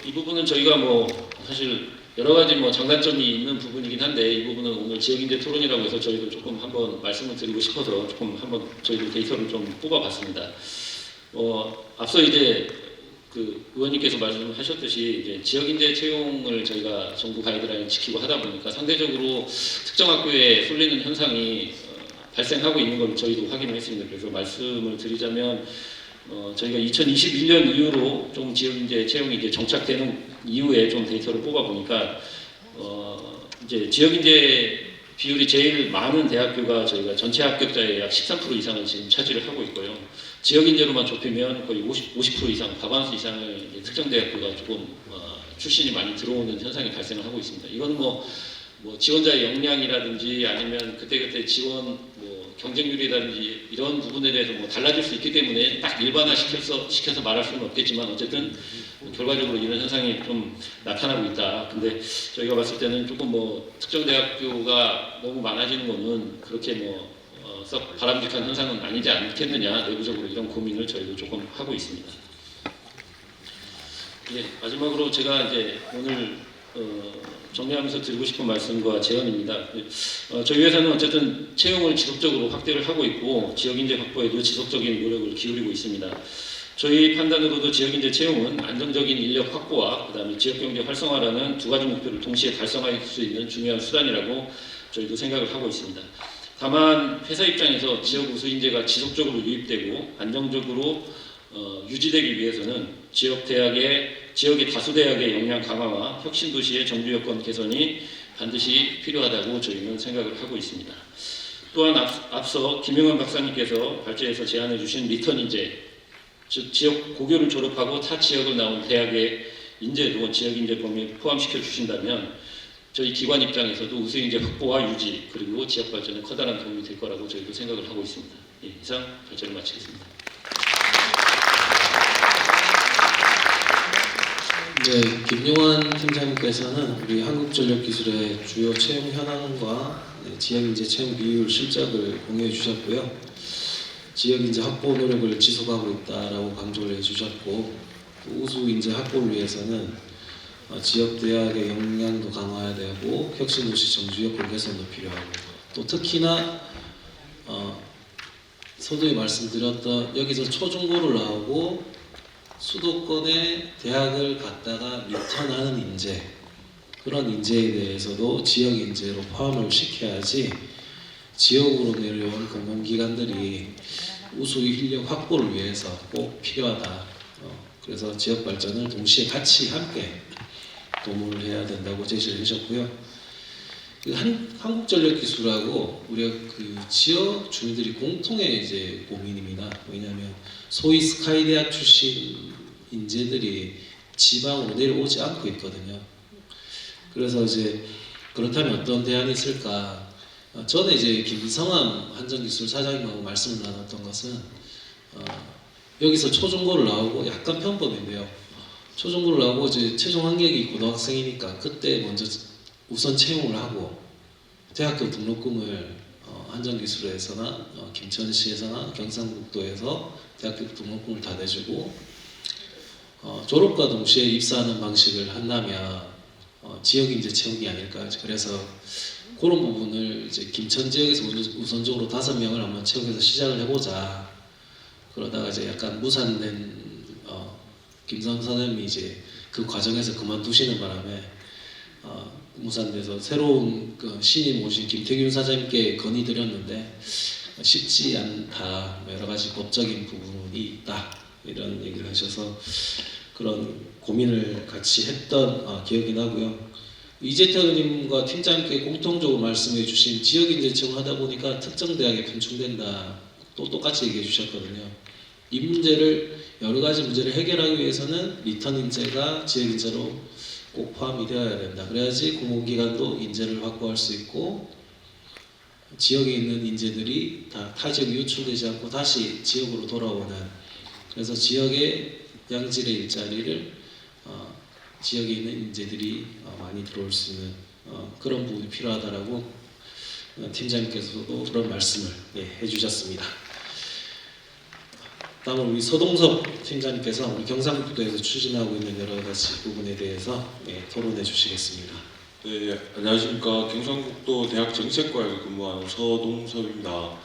이 부분은 저희가 뭐 사실 여러 가지 뭐 장단점이 있는 부분이긴 한데 이 부분은 오늘 지역인재 토론이라고 해서 저희도 조금 한번 말씀을 드리고 싶어서 조금 한번 저희도 데이터를 좀 뽑아봤습니다. 앞서 이제 그 의원님께서 말씀하셨듯이 이제 지역인재 채용을 저희가 정부 가이드라인 지키고 하다 보니까 상대적으로 특정 학교에 쏠리는 현상이 발생하고 있는 걸 저희도 확인을 했습니다. 그래서 말씀을 드리자면 저희가 2021년 이후로 좀 지역인재 채용이 이제 정착되는 이후에 좀 데이터를 뽑아 보니까 이제 지역인재 비율이 제일 많은 대학교가 저희가 전체 합격자의 약 13% 이상을 지금 차지를 하고 있고요. 지역인재로만 좁히면 거의 50% 이상, 과반수 이상을 이제 특정 대학교가 조금 출신이 많이 들어오는 현상이 발생을 하고 있습니다. 이건 뭐 지원자의 역량이라든지 아니면 그때그때 지원 경쟁률이라든지 이런 부분에 대해서 뭐 달라질 수 있기 때문에 딱 일반화시켜서 말할 수는 없겠지만 어쨌든 결과적으로 이런 현상이 좀 나타나고 있다. 근데 저희가 봤을 때는 조금 뭐 특정 대학교가 너무 많아지는 거는 그렇게 썩 바람직한 현상은 아니지 않겠느냐, 내부적으로 이런 고민을 저희도 조금 하고 있습니다. 예, 마지막으로 제가 이제 오늘 정리하면서 드리고 싶은 말씀과 제언입니다. 저희 회사는 어쨌든 채용을 지속적으로 확대를 하고 있고 지역인재 확보에도 지속적인 노력을 기울이고 있습니다. 저희 판단으로도 지역인재 채용은 안정적인 인력 확보와 그다음에 지역경제 활성화라는 두 가지 목표를 동시에 달성할 수 있는 중요한 수단이라고 저희도 생각을 하고 있습니다. 다만 회사 입장에서 지역 우수 인재가 지속적으로 유입되고 안정적으로 유지되기 위해서는 지역의 다수 대학의 역량 강화와 혁신 도시의 정주 여건 개선이 반드시 필요하다고 저희는 생각을 하고 있습니다. 또한 앞서 김용환 박사님께서 발제해서 제안해 주신 리턴 인재, 즉 지역 고교를 졸업하고 타 지역을 나온 대학의 인재도 지역 인재 범위에 포함시켜 주신다면 저희 기관 입장에서도 우수 인재 확보와 유지 그리고 지역 발전에 커다란 도움이 될 거라고 저희도 생각을 하고 있습니다. 예, 이상 발제를 마치겠습니다. 네, 김용환 팀장님께서는 우리 한국전력기술의 주요 채용 현황과 지역인재 채용 비율 실적을 공유해 주셨고요. 지역인재 확보 노력을 지속하고 있다라고 강조를 해주셨고 우수인재 확보를 위해서는 지역대학의 역량도 강화해야 되고 혁신도시 정주 여건 개선도 필요하고 또 특히나 서두에 말씀드렸던 여기서 초중고를 나오고 수도권에 대학을 갔다가 리턴하는 인재 그런 인재에 대해서도 지역 인재로 포함을 시켜야지 지역으로 내려온 공공기관들이 우수 인력 확보를 위해서 꼭 필요하다. 그래서 지역 발전을 동시에 같이 함께 도모를 해야 된다고 제시를 해주셨고요. 한국전력기술하고 우리가 그 지역 주민들이 공통의 이제 고민입니다. 왜냐하면 소위 스카이 대학 출신 인재들이 지방으로 내려오지 않고 있거든요. 그래서 이제 그렇다면 어떤 대안이 있을까? 저는 이제 김성함 한전기술사장님하고 말씀을 나눴던 것은 여기서 초중고를 나오고 약간 편법인데요. 초중고를 나오고 이제 최종 학력이 고등학생이니까 그때 먼저 우선 채용을 하고 대학교 등록금을 한전기술에서나 김천시에서나 경상북도에서 대학교 등록금을 다 내주고 졸업과 동시에 입사하는 방식을 한다면 지역인재 채용이 아닐까. 그래서 그런 부분을 이제 김천 지역에서 우선적으로 5명을 한번 채용해서 시작을 해보자. 그러다가 이제 약간 무산된 김선 선생님이 이제 그 과정에서 그만두시는 바람에 무산돼서 새로운 그 신임 오신 김태균 사장님께 건의드렸는데 쉽지 않다. 여러 가지 법적인 부분이 있다. 이런 얘기를 하셔서 그런 고민을 같이 했던 기억이 나고요. 이재태 의원님과 팀장님께 공통적으로 말씀해 주신 지역인재 채용하다 보니까 특정 대학에 편충된다. 또 똑같이 얘기해 주셨거든요. 이 문제를 여러 가지 문제를 해결하기 위해서는 리턴 인재가 지역 인재로 꼭 포함이 되어야 된다. 그래야지 공공기관도 인재를 확보할 수 있고 지역에 있는 인재들이 다 타지역에 유출되지 않고 다시 지역으로 돌아오는, 그래서 지역의 양질의 일자리를 지역에 있는 인재들이 많이 들어올 수 있는 그런 부분이 필요하다라고 팀장님께서도 그런 말씀을 해주셨습니다. 다음은 우리 서동섭 팀장님께서 우리 경상북도에서 추진하고 있는 여러 가지 부분에 대해서 토론해 주시겠습니다. 네, 안녕하십니까. 경상북도 대학 정책과에서 근무하는 서동섭입니다.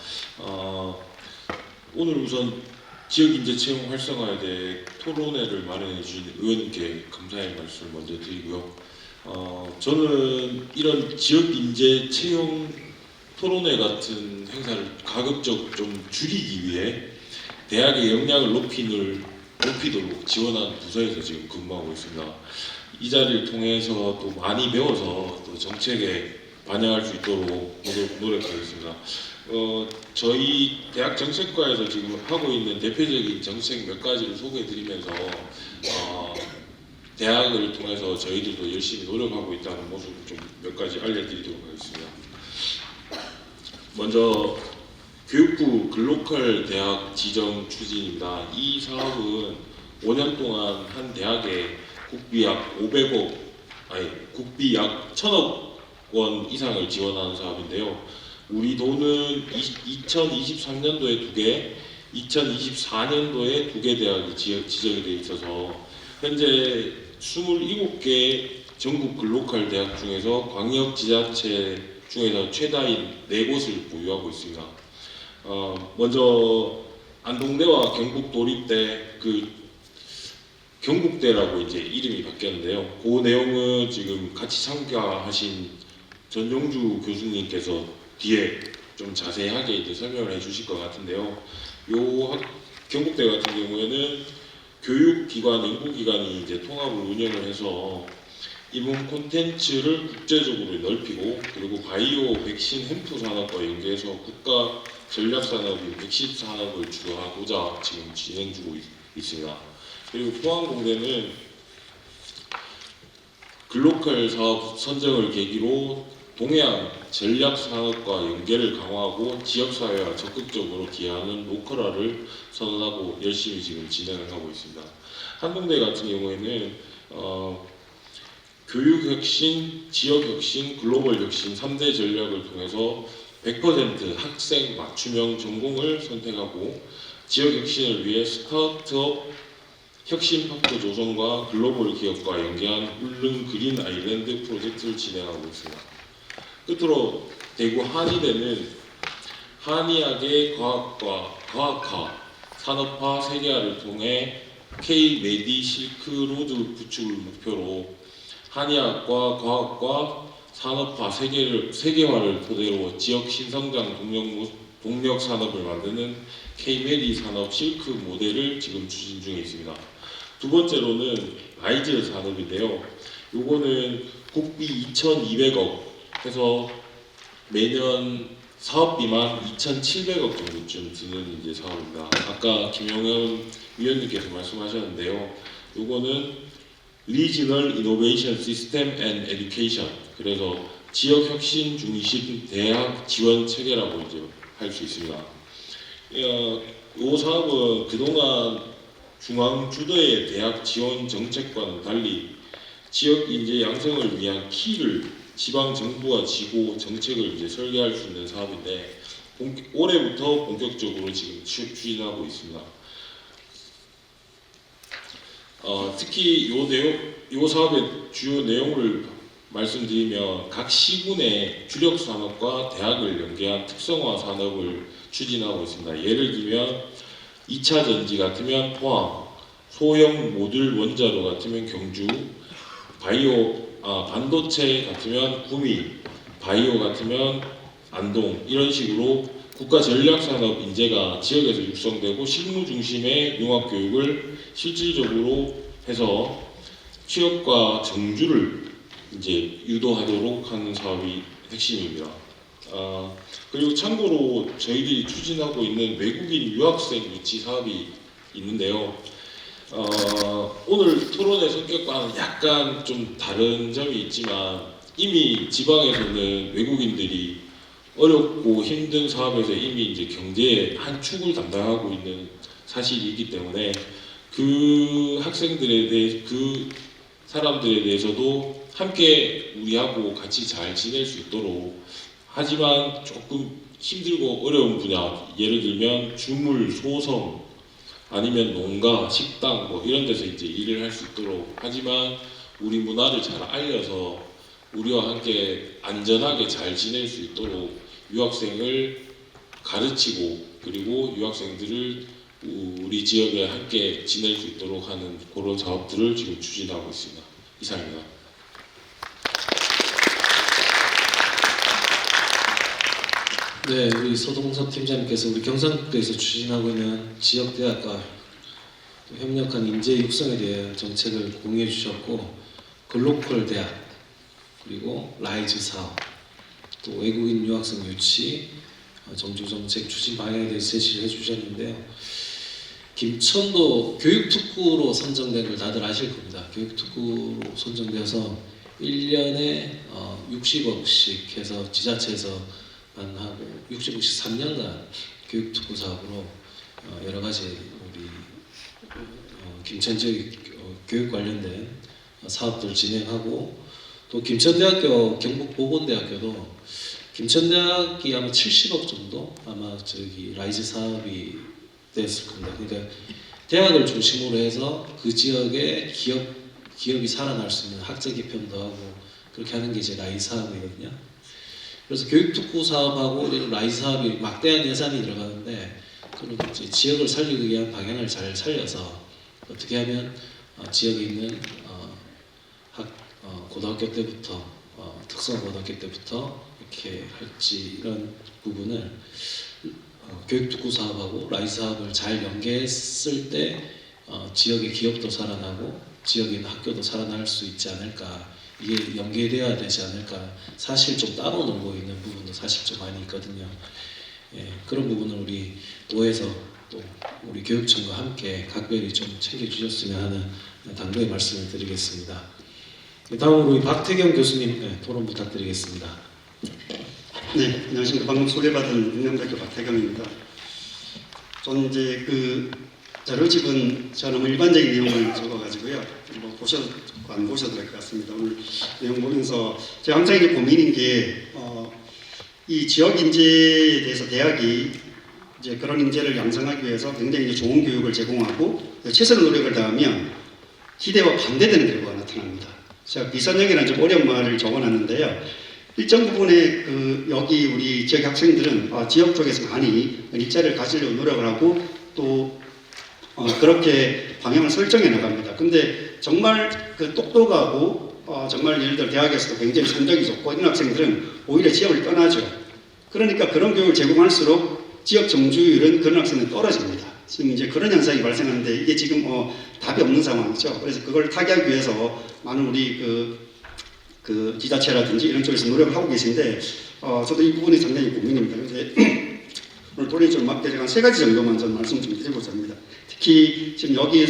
오늘 우선 지역인재 채용 활성화에 대해 토론회를 마련해 주신 의원님께 감사의 말씀을 먼저 드리고요. 저는 이런 지역인재 채용 토론회 같은 행사를 가급적 좀 줄이기 위해 대학의 역량을 높이도록 지원한 부서에서 지금 근무하고 있습니다. 이 자리를 통해서 또 많이 배워서 또 정책에 반영할 수 있도록 노력하겠습니다. 저희 대학 정책과에서 지금 하고 있는 대표적인 정책 몇 가지를 소개해드리면서 대학을 통해서 저희들도 열심히 노력하고 있다는 모습을 좀 몇 가지 알려드리도록 하겠습니다. 먼저 교육부 글로컬 대학 지정 추진입니다. 이 사업은 5년 동안 한 대학에 국비 약 1,000억 원 이상을 지원하는 사업인데요. 우리 돈은 2023년도에 2개, 2024년도에 2개 대학이 지정이 되어 있어서 현재 27개 전국 글로컬 대학 중에서 광역 지자체 중에서 최다인 4곳을 보유하고 있습니다. 먼저 안동대와 경북도립대, 경북대라고 이제 이름이 바뀌었는데요. 그 내용은 지금 같이 참가하신 전용주 교수님께서 뒤에 좀 자세하게 이제 설명을 해주실 것 같은데요. 경북대 같은 경우에는 교육기관, 연구기관이 이제 통합을 운영을 해서 이문 콘텐츠를 국제적으로 넓히고, 그리고 바이오 백신 햄프 산업과 연계해서 국가 전략 산업인 백신 산업을 주도하고자 지금 진행 중에 있습니다. 그리고 포항공대는 글로컬 사업 선정을 계기로 동해안 전략 산업과 연계를 강화하고 지역사회와 적극적으로 기여하는 로컬화를 선언하고 열심히 지금 진행을 하고 있습니다. 한동대 같은 경우에는 교육혁신, 지역혁신, 글로벌혁신 3대 전략을 통해서 100% 학생 맞춤형 전공을 선택하고 지역혁신을 위해 스타트업 혁신파크 조성과 글로벌 기업과 연계한 울릉 그린 아일랜드 프로젝트를 진행하고 있습니다. 끝으로 대구 한의대는 한의학의 과학화, 산업화 세계화를 통해 K-메디 실크로드 구축을 목표로 한의학과 과학과 산업화 세계화를 토대로 지역 신성장 동력 산업을 만드는 K-메디 산업 실크 모델을 지금 추진 중에 있습니다. 두 번째로는 라이즈 산업인데요. 요거는 국비 2,200억 해서 매년 사업비만 2,700억 정도쯤 드는 이제 사업입니다. 아까 김영현 위원님께서 말씀하셨는데요. 요거는 Regional Innovation System and Education, 그래서 지역 혁신 중심 대학 지원 체계라고 이제 할 수 있습니다. 이 사업은 그동안 중앙 주도의 대학 지원 정책과는 달리 지역 인재 양성을 위한 키를 지방 정부가 지고 정책을 이제 설계할 수 있는 사업인데 올해부터 본격적으로 지금 추진하고 있습니다. 특히 요 사업의 주요 내용을 말씀드리면 각 시군의 주력 산업과 대학을 연계한 특성화 산업을 추진하고 있습니다. 예를 들면 2차 전지 같으면 포항, 소형 모듈 원자로 같으면 경주, 반도체 같으면 구미, 바이오 같으면 안동, 이런 식으로 국가 전략 산업 인재가 지역에서 육성되고 실무 중심의 융합 교육을 실질적으로 해서 취업과 정주를 이제 유도하도록 하는 사업이 핵심입니다. 그리고 참고로 저희들이 추진하고 있는 외국인 유학생 유치 사업이 있는데요. 오늘 토론의 성격과는 약간 좀 다른 점이 있지만 이미 지방에서는 외국인들이 어렵고 힘든 사업에서 이미 이제 경제의 한 축을 담당하고 있는 사실이 있기 때문에 그 학생들에 대해 그 사람들에 대해서도 함께 우리하고 같이 잘 지낼 수 있도록, 하지만 조금 힘들고 어려운 분야, 예를 들면 주물, 소성 아니면 농가, 식당 뭐 이런 데서 이제 일을 할 수 있도록, 하지만 우리 문화를 잘 알려서 우리와 함께 안전하게 잘 지낼 수 있도록 유학생을 가르치고 그리고 유학생들을 우리 지역에 함께 지낼 수 있도록 하는 그런 사업들을 지금 추진하고 있습니다. 이상입니다. 네, 우리 서동섭 팀장님께서 우리 경상도에서 추진하고 있는 지역 대학과 협력한 인재 육성에 대한 정책을 공유해 주셨고, 글로컬 대학, 그리고 라이즈 사업, 또 외국인 유학생 유치, 정주 정책 추진 방향에 대해서 제시를 해주셨는데요. 김천도 교육특구로 선정된 걸 다들 아실 겁니다. 교육특구로 선정되어서 1년에 60억씩 해서 지자체에서만 하고 60억씩 3년간 교육특구 사업으로 여러 가지 우리 김천 지역 교육 관련된 사업들 진행하고, 또 김천대학교, 경북보건대학교도 김천대학이 아마 70억 정도 아마 저기 라이즈 사업이 됐을 겁니다. 그러니까 대학을 중심으로 해서 그 지역의 기업이 살아날 수 있는 학제 개편도 하고 그렇게 하는 게 이제 라이즈 사업이거든요. 그래서 교육특구 사업하고 라이즈 사업이 막대한 예산이 들어가는데, 그런 이제 지역을 살리기 위한 방향을 잘 살려서 어떻게 하면 지역에 있는 고등학교 때부터 특성고등학교 때부터 이렇게 할지, 이런 부분을 교육특구 사업하고 라이즈 사업을 잘 연계했을 때 지역의 기업도 살아나고 지역에 있는 학교도 살아날 수 있지 않을까, 이게 연계되어야 되지 않을까. 사실 좀 따로 놀고 있는 부분도 사실 좀 많이 있거든요. 예, 그런 부분을 우리 도에서 또 우리 교육청과 함께 각별히 좀 챙겨주셨으면 하는 당부의 말씀을 드리겠습니다. 다음으로 우리 박태경 교수님 토론 부탁드리겠습니다. 네, 안녕하십니까. 방금 소개받은 영남대학교 박태경입니다. 저는 이제 그 자료집은 제가 너무 일반적인 내용을 적어가지고요. 뭐 보셔도 안 보셔도 될 것 같습니다. 오늘 내용 보면서 제가 항상 이게 고민인 게 이 지역 인재에 대해서 대학이 이제 그런 인재를 양성하기 위해서 굉장히 이제 좋은 교육을 제공하고 최선의 노력을 다하면 기대와 반대되는 결과가 나타납니다. 제가 비선역이라는 좀 어려운 말을 적어놨는데요. 일정 부분에 여기 우리 지역 학생들은 지역 쪽에서 많이 일자리를 가지려고 노력을 하고 또 그렇게 방향을 설정해 나갑니다. 근데 정말 똑똑하고 정말 예를 들어 대학에서도 굉장히 성적이 좋고 이런 학생들은 오히려 지역을 떠나죠. 그러니까 그런 교육을 제공할수록 지역 정주율은 그런 학생은 떨어집니다. 지금 이제 그런 현상이 발생하는데 이게 지금 답이 없는 상황이죠. 그래서 그걸 타개하기 위해서 많은 우리 그 지자체라든지 이런 쪽에서 노력을 하고 계신데 저도 이 부분이 상당히 고민입니다. 그런데 오늘 토론이 좀 막대한 세 가지 정도만 좀 말씀 좀 드리고자 합니다. 특히 지금 여기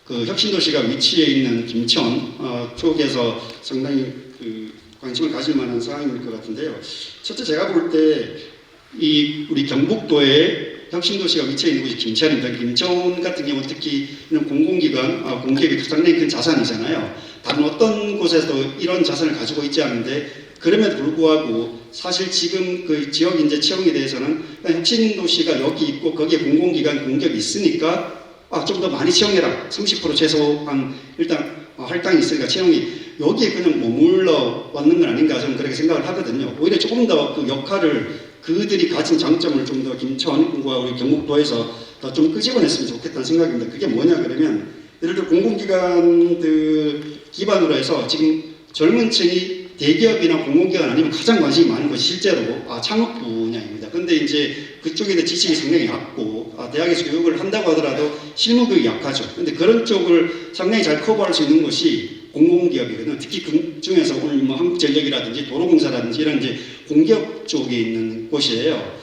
그 혁신도시가 위치해 있는 김천 쪽에서 상당히 그 관심을 가질 만한 사항일 것 같은데요. 첫째 제가 볼 때 이 우리 경북도에 혁신도시가 위치해 있는 곳이 김천입니다. 김천 같은 경우 특히 이런 공공기관, 공기업이 상당히 큰 자산이잖아요. 다른 어떤 곳에서도 이런 자산을 가지고 있지 않은데 그럼에도 불구하고 사실 지금 그 지역 인재 채용에 대해서는 혁신도시가 여기 있고 거기에 공공기관 공기업이 있으니까 좀 더 많이 채용해라. 30% 최소한 일단 할당이 있으니까 채용이 여기에 그냥 머물러 왔는 건 아닌가 저는 그렇게 생각을 하거든요. 오히려 조금 더 그 역할을 그들이 가진 장점을 좀 더 김천과 우리 경북도에서 더 좀 끄집어냈으면 좋겠다는 생각입니다. 그게 뭐냐 그러면 예를 들어 공공기관들 기반으로 해서 지금 젊은 층이 대기업이나 공공기관 아니면 가장 관심이 많은 것이 실제로 창업 분야입니다. 근데 이제 그쪽에 대한 지식이 상당히 얕고 대학에서 교육을 한다고 하더라도 실무 교육이 약하죠. 근데 그런 쪽을 상당히 잘 커버할 수 있는 것이 공공기업이거든요. 특히 그 중에서 오늘 뭐 한국전력이라든지 도로공사라든지 이런 이제 공기업 쪽에 있는 곳이에요.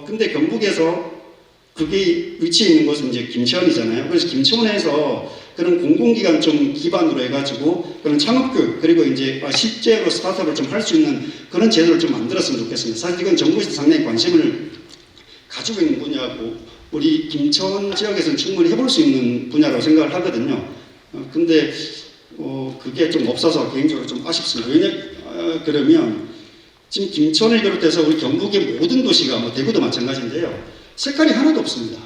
근데 경북에서 그게 위치해 있는 곳은 이제 김천이잖아요. 그래서 김천에서 그런 공공기관 좀 기반으로 해가지고 그런 창업교육 그리고 이제 실제로 스타트업을 좀 할 수 있는 그런 제도를 좀 만들었으면 좋겠습니다. 사실 이건 정부에서 상당히 관심을 가지고 있는 분야고 우리 김천 지역에서는 충분히 해볼 수 있는 분야라고 생각을 하거든요. 근데 그게 좀 없어서 개인적으로 좀 아쉽습니다. 왜냐 그러면 지금 김천을 비롯해서 우리 경북의 모든 도시가 뭐 대구도 마찬가지인데요. 색깔이 하나도 없습니다.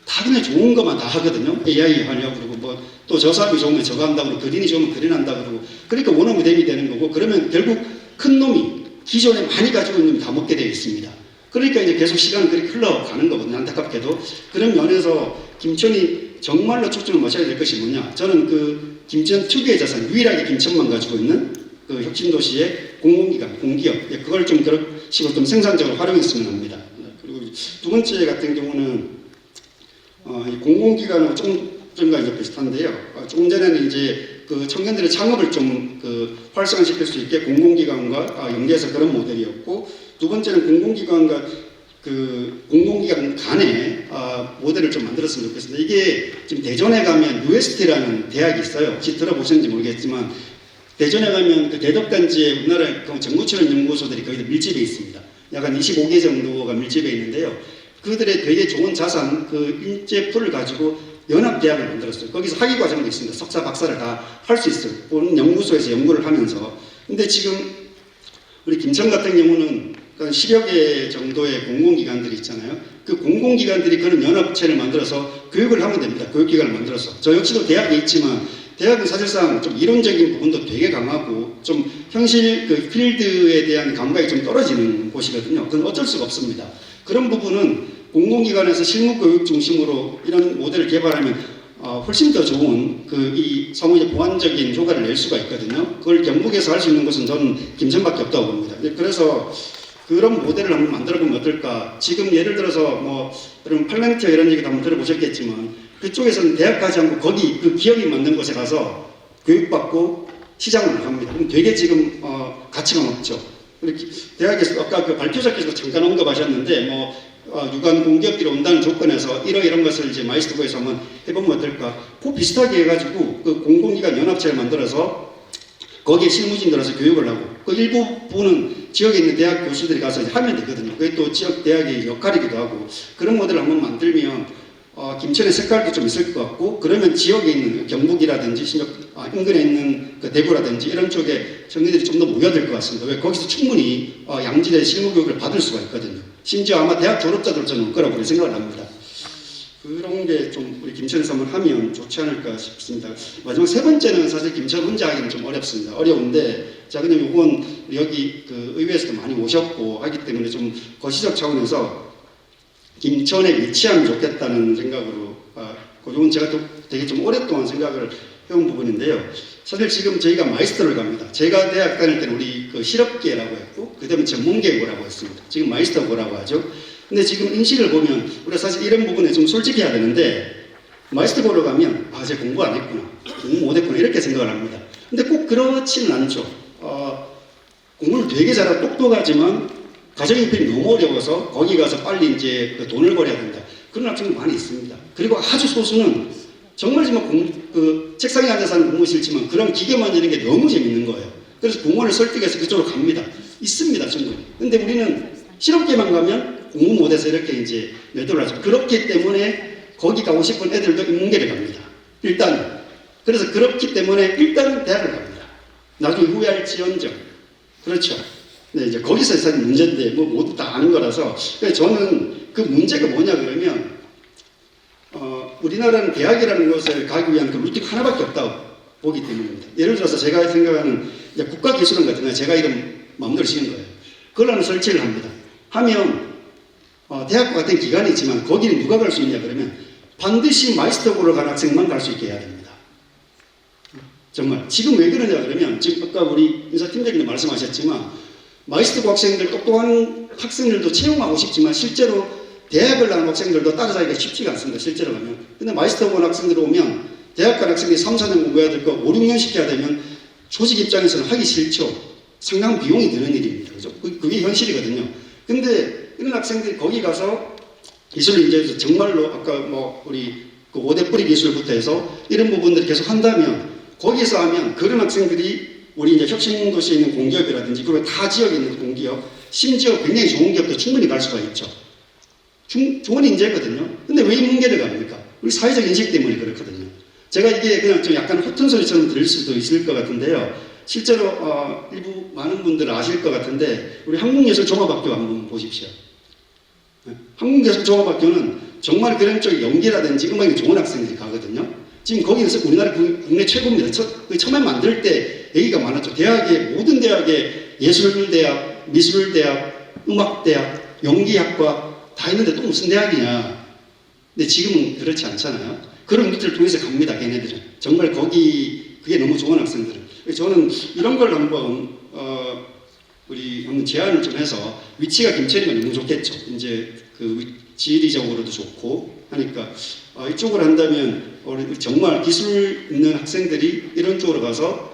다 그냥 좋은 것만 다 하거든요. AI 하려고 그러고 뭐 또 저 사람이 좋으면 저거 한다고 그러고 그린이 좋으면 그린 한다고 그러고 그러니까 원어무댐이 되는 거고 그러면 결국 큰 놈이 기존에 많이 가지고 있는 놈이 다 먹게 되어 있습니다. 그러니까 이제 계속 시간은 그렇게 흘러가는 거거든요. 안타깝게도. 그런 면에서 김천이 정말로 초점을 맞춰야 될 것이 뭐냐. 저는 그 김천 특유의 자산, 유일하게 김천만 가지고 있는 그 혁신도시의 공공기관, 공기업, 그걸 좀 그런 식으로 좀 생산적으로 활용했으면 합니다. 그리고 두 번째 같은 경우는 공공기관은 좀과 이제 비슷한데요. 조금 전에는 이제 그 청년들의 창업을 좀 그 활성화시킬 수 있게 공공기관과 연계해서 그런 모델이었고, 두 번째는 공공기관과 그 공공기관 간의 모델을 좀 만들었으면 좋겠습니다. 이게 지금 대전에 가면 UST라는 대학이 있어요. 혹시 들어보셨는지 모르겠지만 대전에 가면 그 대덕단지에 우리나라 정부출연 연구소들이 거기서 밀집해 있습니다. 약 한 25개 정도가 밀집해 있는데요. 그들의 되게 좋은 자산, 그 인재풀을 가지고 연합대학을 만들었어요. 거기서 학위과정도 있습니다. 석사, 박사를 다 할 수 있어요. 본 연구소에서 연구를 하면서. 근데 지금 우리 김천 같은 경우는 10여 개 정도의 공공기관들이 있잖아요. 그 공공기관들이 그런 연합체를 만들어서 교육을 하면 됩니다. 교육기관을 만들어서. 저 역시도 대학에 있지만 대학은 사실상 좀 이론적인 부분도 되게 강하고 좀 현실 그 필드에 대한 감각이 좀 떨어지는 곳이거든요. 그건 어쩔 수가 없습니다. 그런 부분은 공공기관에서 실무교육 중심으로 이런 모델을 개발하면 훨씬 더 좋은 이 사무의 보완적인 효과를 낼 수가 있거든요. 그걸 경북에서 할 수 있는 것은 저는 김천밖에 없다고 봅니다. 그래서 그런 모델을 한번 만들어 보면 어떨까. 지금 예를 들어서 뭐 여러분 팔란티어 이런 얘기도 한번 들어보셨겠지만 그쪽에서는 대학 가지 않고 거기 그 기업이 만든 곳에 가서 교육받고 시장을 나갑니다. 그럼 되게 지금 가치가 높죠. 이렇게 대학에서 아까 그 발표자께서 잠깐 언급하셨는데 뭐 유관 공기업들이 온다는 조건에서 이런 것을 이제 마이스터고에서 한번 해보면 어떨까? 그 비슷하게 해가지고 그 공공기관 연합체를 만들어서 거기에 실무진들어서 교육을 하고 그 일부분은 지역에 있는 대학 교수들이 가서 하면 되거든요. 그게 또 지역 대학의 역할이기도 하고 그런 모델을 한번 만들면 김천의 색깔도 좀 있을 것 같고 그러면 지역에 있는 경북이라든지 인근에 있는 그 대구라든지 이런 쪽에 청년들이 좀 더 모여들 것 같습니다. 왜 거기서 충분히 양질의 실무교육을 받을 수가 있거든요. 심지어 아마 대학 졸업자들 저는 올 거라고 생각을 합니다. 그런 게 좀 우리 김천에서 한번 하면 좋지 않을까 싶습니다. 마지막 세 번째는 사실 김천 혼자 하기는 좀 어렵습니다. 어려운데 자 그냥 이건 여기 그 의회에서도 많이 오셨고 하기 때문에 좀 거시적 차원에서 김천에 위치하면 좋겠다는 생각으로 이건 제가 또 되게 좀 오랫동안 생각을 해온 부분인데요. 사실 지금 저희가 마이스터를 갑니다. 제가 대학 다닐 때는 우리 그 실업계라고 했고 그 다음에 전문계고라고 했습니다. 지금 마이스터고라고 하죠. 근데 지금 인식을 보면 우리가 사실 이런 부분에 좀 솔직해야 되는데 마이스터고로 가면 쟤 공부 안 했구나, 공부 못 했구나 이렇게 생각을 합니다. 근데 꼭 그렇지는 않죠. 공부를 되게 잘하고 똑똑하지만 가정 형편이 너무 어려워서 거기 가서 빨리 이제 그 돈을 벌여야 된다. 그런 학생도 많이 있습니다. 그리고 아주 소수는 정말 그 책상에 앉아서 하는 공부 싫지만 그런 기계 만지는 게 너무 재밌는 거예요. 그래서 공무원을 설득해서 그쪽으로 갑니다. 있습니다, 충분히. 근데 우리는 실업계만 가면 공부 못해서 이렇게 이제 매도를 하죠. 그렇기 때문에 거기 가고 싶은 애들도 인문계를 갑니다. 일단. 그래서 그렇기 때문에 일단 대학을 갑니다. 나중에 후회할지언정. 그렇죠. 네, 이제 거기서 사실 문제인데 뭐 모두 다 아는 거라서. 그래서 저는 그 문제가 뭐냐 그러면 우리나라는 대학이라는 것을 가기 위한 그 루트가 하나밖에 없다고 보기 때문입니다. 예를 들어서 제가 생각하는 이제 국가기술원 같은 거 제가 이름 마음대로 지은 거예요. 그걸 하나 설치를 합니다. 하면 대학과 같은 기관이지만 거기는 누가 갈 수 있냐 그러면 반드시 마이스터고를 간 학생만 갈 수 있게 해야 됩니다. 정말 지금 왜 그러냐 그러면 지금 아까 우리 인사팀장님도 말씀하셨지만 마이스터고 학생들 똑똑한 학생들도 채용하고 싶지만 실제로 대학을 나온 학생들도 따라잡기가 쉽지가 않습니다. 실제로 가면. 근데 마이스터고 학생들 오면 대학 간 학생들이 3, 4년 공부해야 될 거 5, 6년 시켜야 되면 조직 입장에서는 하기 싫죠. 상당한 비용이 드는 일입니다. 그죠? 그게 현실이거든요. 근데 이런 학생들이 거기 가서 기술 인재에서 정말로 아까 뭐 우리 그 5대 뿌리 기술부터 해서 이런 부분들을 계속 한다면 거기서 하면 그런 학생들이 우리 이제 혁신도시에 있는 공기업이라든지 그리고 타 지역에 있는 공기업 심지어 굉장히 좋은 기업도 충분히 갈 수가 있죠. 좋은 인재거든요. 근데 왜 인문계를 갑니까? 우리 사회적 인식 때문에 그렇거든요. 제가 이게 그냥 좀 약간 허튼 소리처럼 들릴 수도 있을 것 같은데요. 실제로 일부 많은 분들 아실 것 같은데 우리 한국예술종합학교 한번 보십시오. 한국예술종합학교는 정말 그런 쪽 연기라든지 음악이 좋은 학생들이 가거든요. 지금 거기서 우리나라 국내 최고입니다. 처음에 만들 때 얘기가 많았죠. 모든 대학에 예술대학, 미술대학, 음악대학, 연기학과 다 있는데 또 무슨 대학이냐. 근데 지금은 그렇지 않잖아요. 그런 루트를 통해서 갑니다. 걔네들은. 정말 그게 너무 좋은 학생들은. 저는 이런 걸 한번 우리 한번 제안을 좀 해서 위치가 김천이면 너무 좋겠죠. 이제 그 지리적으로도 좋고 하니까 이쪽으로 한다면 우리 정말 기술 있는 학생들이 이런 쪽으로 가서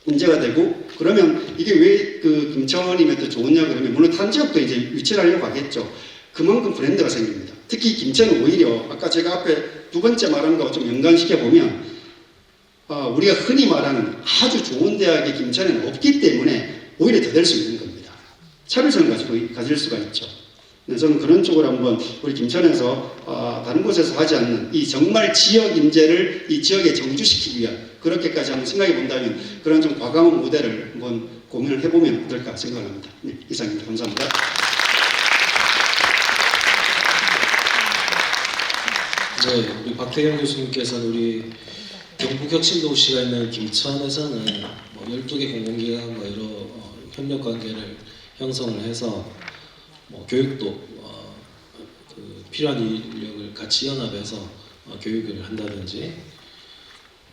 문제가 되고 그러면 이게 왜 그 김천이면 더 좋으냐 그러면 물론 탄 지역도 이제 위치를 하려고 하겠죠. 그만큼 브랜드가 생깁니다. 특히 김천은 오히려 아까 제가 앞에 두 번째 말한 거와 좀 연관시켜 보면 우리가 흔히 말하는 아주 좋은 대학이 김천에는 없기 때문에 오히려 더 될 수 있는 겁니다. 차별성을 가질 수가 있죠. 네, 저는 그런 쪽으로 한번 우리 김천에서 다른 곳에서 하지 않는 이 정말 지역 인재를 이 지역에 정주시키기 위한 그렇게까지 한번 생각해 본다면 그런 좀 과감한 모델을 한번 고민을 해보면 어떨까 생각합니다. 네, 이상입니다. 감사합니다. 네, 우리 박태경 교수님께서는 우리 경북혁신도시가 있는 김천에서는 뭐 12개 공공기관과 여러 협력관계를 형성을 해서 뭐 교육도 그 필요한 인력을 같이 연합해서 교육을 한다든지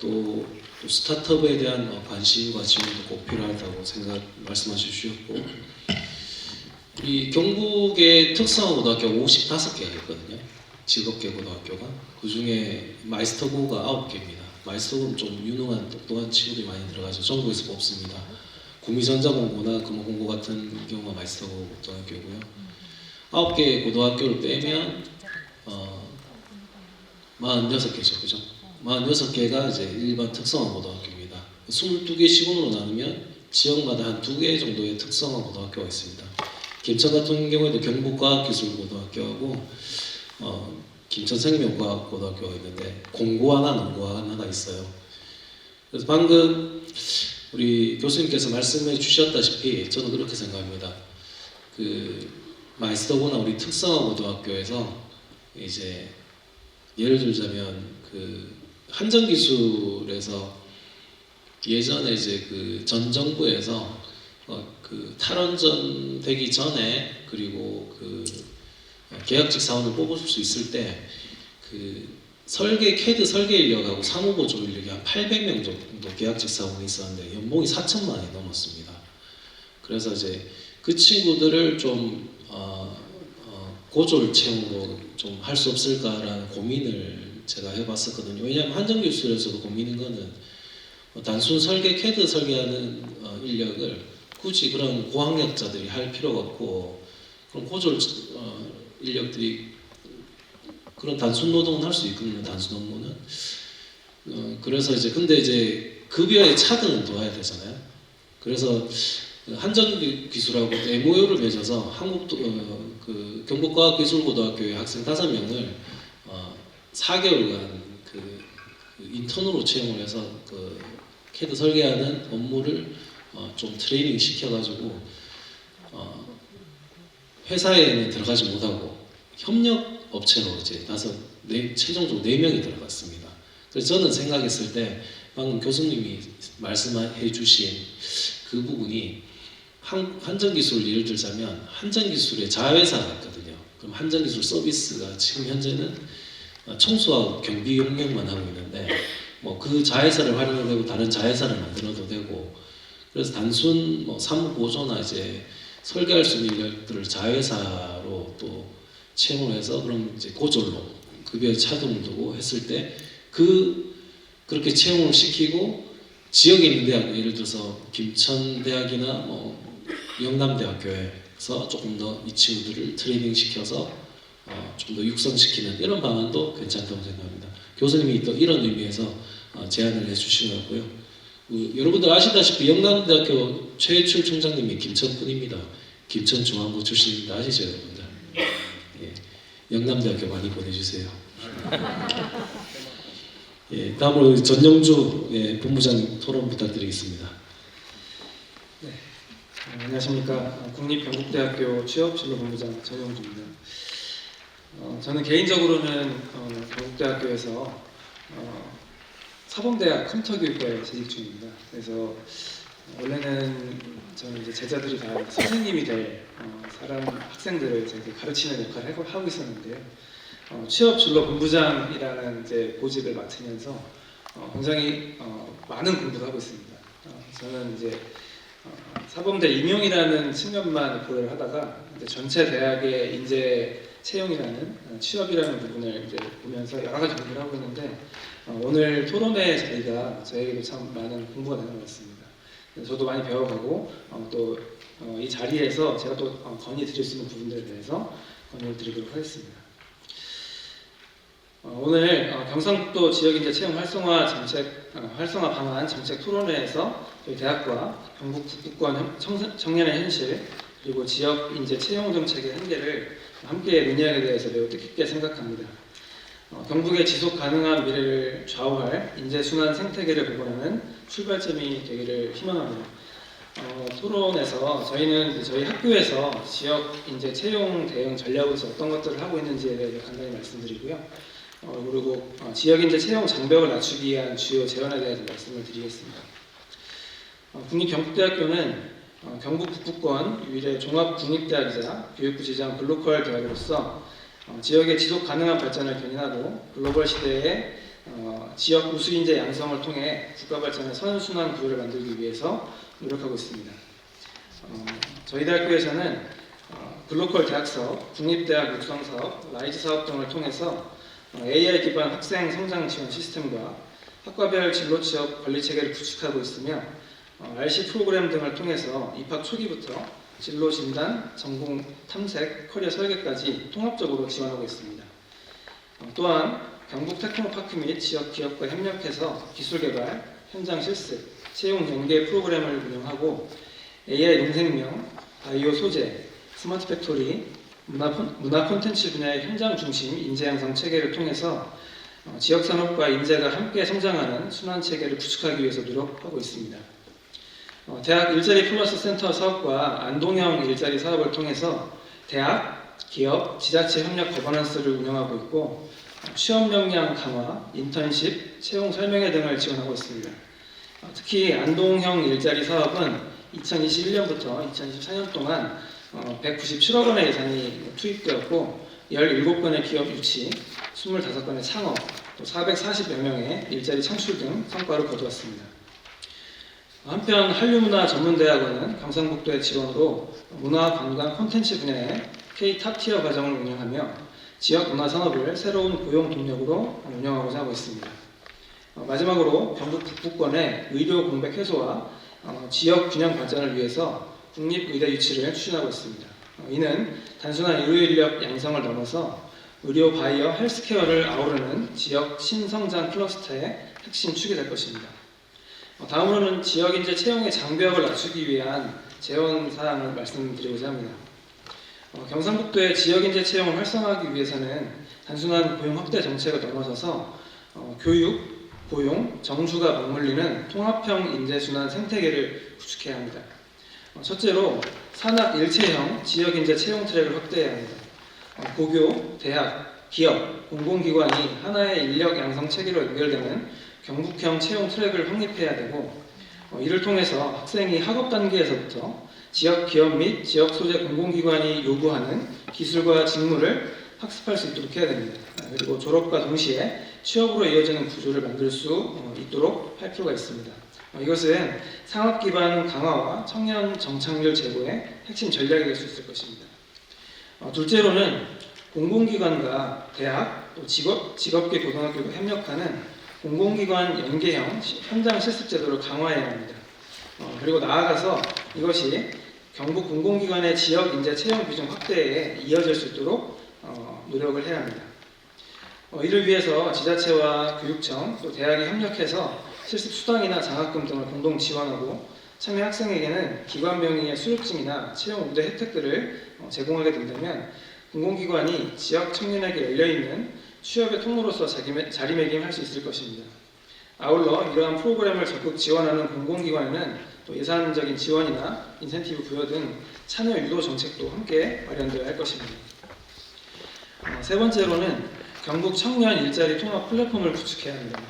또 스타트업에 대한 관심과 지원도 꼭 필요하다고 말씀해 주셨고 우리 경북의 특성화고등학교가 55개가 있거든요. 직업계 고등학교가 그 중에 마이스터고가 9개입니다. 마이스터고는 좀 유능한 똑똑한 친구들이 많이 들어가서 전국에서 뽑습니다. 구미전자공고나 금호공고 같은 경우가 마이스터고 고등학교고요. 9개 고등학교를 빼면 46개죠, 그죠? 46개가 이제 일반 특성화 고등학교입니다. 22개 시군으로 나누면 지역마다 한 2개 정도의 특성화 고등학교가 있습니다. 김천 같은 경우에도 경북과학기술고등학교하고 김천생명과학고등학교가 있는데 공고 하나, 농고 하나가 있어요. 그래서 방금 우리 교수님께서 말씀해 주셨다시피 저도 그렇게 생각합니다. 그 마이스터고나 우리 특성화고등학교에서 이제 예를 들자면 그 한전기술에서 예전에 이제 그 전 정부에서 그 탈원전 되기 전에 그리고 그 계약직 사원을 뽑을 수 있을 때 그 CAD 설계 인력하고 사무보조 인력이 한 800명 정도 계약직 사원이 있었는데 연봉이 4천만 원이 넘었습니다. 그래서 이제 그 친구들을 좀 고졸 채용으로 좀 할 수 없을까라는 고민을 제가 해봤었거든요. 왜냐하면 한전기술에서도 고민인 거는 단순 CAD 설계하는 인력을 굳이 그런 고학력자들이 할 필요가 없고 그런 고졸 인력들이 그런 단순 노동은 할 수 있거든요. 단순 업무는. 그래서 이제 근데 이제 급여의 차등은 둬야 되잖아요. 그래서 한전기술하고 MOU를 맺어서 그 경북과학기술고등학교의 학생 5명을 4개월간 그 인턴으로 채용을 해서 그 CAD 설계하는 업무를 좀 트레이닝 시켜가지고 회사에는 들어가지 못하고 협력 업체로 이제 최종적으로 4명이 들어갔습니다. 그래서 저는 생각했을 때 방금 교수님이 말씀해 주신 그 부분이 한전기술 예를 들자면 한전기술의 자회사가 있거든요. 그럼 한전기술 서비스가 지금 현재는 청소하고 경비 용역만 하고 있는데 뭐 그 자회사를 활용해도 되고 다른 자회사를 만들어도 되고 그래서 단순 뭐 사무 보조나 이제 설계할 수 있는 인력들을 자회사로 또 채용을 해서 그럼 이제 고졸로 급여 차등을 두고 했을 때 그렇게 채용을 시키고 지역에 있는 대학 예를 들어서 김천대학이나 뭐 영남대학교에서 조금 더 이 친구들을 트레이닝 시켜서 좀 더 육성시키는 이런 방안도 괜찮다고 생각합니다. 교수님이 또 이런 의미에서 제안을 해주시고요. 여러분들 아시다시피 영남대학교 최혜출 총장님이 김천분입니다. 김천중앙고 출신입니다. 아시죠, 여러분들? 예, 영남대학교 많이 보내주세요. 예, 다음으로 전영주 본부장 토론 부탁드리겠습니다. 안녕하십니까. 국립경북대학교 취업진로본부장 전영주입니다. 저는 개인적으로는 경북대학교에서 사범대학 컴퓨터교육과에 재직 중입니다. 그래서 원래는 저는 이제 제자들이 다 선생님이 될 사람 학생들을 이제 가르치는 역할을 하고 있었는데요. 취업진로본부장이라는 이제 보직을 맡으면서 굉장히 많은 공부를 하고 있습니다. 저는 이제 사범대 임용이라는 측면만 고려를 하다가 이제 전체 대학의 인재 채용이라는 취업이라는 부분을 이제 보면서 여러 가지 공부를 하고 있는데 오늘 토론회 자리가 저에게도 참 많은 공부가 되는 것 같습니다. 저도 많이 배워가고 또 이 자리에서 제가 또 건의 드릴 수 있는 부분들에 대해서 건의를 드리도록 하겠습니다. 오늘 경상북도 지역인재 채용 활성화 방안 정책 토론회에서 저희 대학과 경북 북부권 청년의 현실 그리고 지역 인재 채용 정책의 한계를 함께 논의하게 되어서 매우 뜻깊게 생각합니다. 경북의 지속 가능한 미래를 좌우할 인재 순환 생태계를 복원하는 출발점이 되기를 희망합니다. 토론에서 저희는 저희 학교에서 지역 인재 채용 대응 전략으로서 어떤 것들을 하고 있는지에 대해 간단히 말씀드리고요. 그리고 지역인재 채용 장벽을 낮추기 위한 주요 제언에 대해서 말씀을 드리겠습니다. 국립경북대학교는 경북 북부권 유일의 종합국립대학이자 교육부 지정 글로컬 대학으로서 지역의 지속 가능한 발전을 견인하고 글로벌 시대의 지역 우수인재 양성을 통해 국가 발전의 선순환 구조를 만들기 위해서 노력하고 있습니다. 저희 대학교에서는 글로컬 대학 사업, 국립대학 육성 사업, 라이즈 사업 등을 통해서 AI 기반 학생 성장 지원 시스템과 학과별 진로 취업 관리 체계를 구축하고 있으며 RC 프로그램 등을 통해서 입학 초기부터 진로 진단, 전공 탐색, 커리어 설계까지 통합적으로 지원하고 있습니다. 또한 경북 테크노파크 및 지역 기업과 협력해서 기술 개발, 현장 실습, 채용 연계 프로그램을 운영하고 AI 농생명, 바이오 소재, 스마트 팩토리, 문화 콘텐츠 분야의 현장 중심 인재 양성 체계를 통해서 지역 산업과 인재가 함께 성장하는 순환 체계를 구축하기 위해서 노력하고 있습니다. 대학 일자리 플러스 센터 사업과 안동형 일자리 사업을 통해서 대학, 기업, 지자체 협력 거버넌스를 운영하고 있고 취업 역량 강화, 인턴십, 채용 설명회 등을 지원하고 있습니다. 특히 안동형 일자리 사업은 2021년부터 2024년 동안 197억 원의 예산이 투입되었고 17건의 기업 유치, 25건의 창업, 또 440여 명의 일자리 창출 등 성과를 거두었습니다. 한편 한류문화전문대학원은 경상북도의 지원으로 문화관광 콘텐츠 분야의 K-탑티어 과정을 운영하며 지역 문화산업을 새로운 고용 동력으로 운영하고자 하고 있습니다. 마지막으로 경북 북부권의 의료 공백 해소와 지역 균형 발전을 위해서 국립의대 유치를 추진하고 있습니다. 이는 단순한 의료 인력 양성을 넘어서 의료 바이오 헬스케어를 아우르는 지역 신성장 클러스터의 핵심 축이 될 것입니다. 다음으로는 지역인재 채용의 장벽을 낮추기 위한 재원 사항을 말씀드리고자 합니다. 경상북도의 지역인재 채용을 활성화하기 위해서는 단순한 고용 확대 정책을 넘어서서 교육, 고용, 정주가 맞물리는 통합형 인재순환 생태계를 구축해야 합니다. 첫째로 산학 일체형 지역인재 채용 트랙을 확대해야 합니다. 고교, 대학, 기업, 공공기관이 하나의 인력 양성 체계로 연결되는 경북형 채용 트랙을 확립해야 되고, 이를 통해서 학생이 학업 단계에서부터 지역 기업 및 지역 소재 공공기관이 요구하는 기술과 직무를 학습할 수 있도록 해야 됩니다. 그리고 졸업과 동시에 취업으로 이어지는 구조를 만들 수 있도록 할 필요가 있습니다. 이것은 상업 기반 강화와 청년 정착률 제고의 핵심 전략이 될 수 있을 것입니다. 둘째로는 공공기관과 대학, 또 직업계 고등학교가 협력하는 공공기관 연계형 현장 실습 제도를 강화해야 합니다. 그리고 나아가서 이것이 경북 공공기관의 지역 인재 채용 비중 확대에 이어질 수 있도록 노력을 해야 합니다. 이를 위해서 지자체와 교육청 또 대학이 협력해서 실습 수당이나 장학금 등을 공동 지원하고 참여 학생에게는 기관 명의의 수료증이나 채용 우대 혜택들을 제공하게 된다면 공공기관이 지역 청년에게 열려있는 취업의 통로로서 자리매김할 수 있을 것입니다. 아울러 이러한 프로그램을 적극 지원하는 공공기관에는 또 예산적인 지원이나 인센티브 부여 등 참여 유도 정책도 함께 마련되어야 할 것입니다. 세 번째로는 경북 청년 일자리 통합 플랫폼을 구축해야 합니다.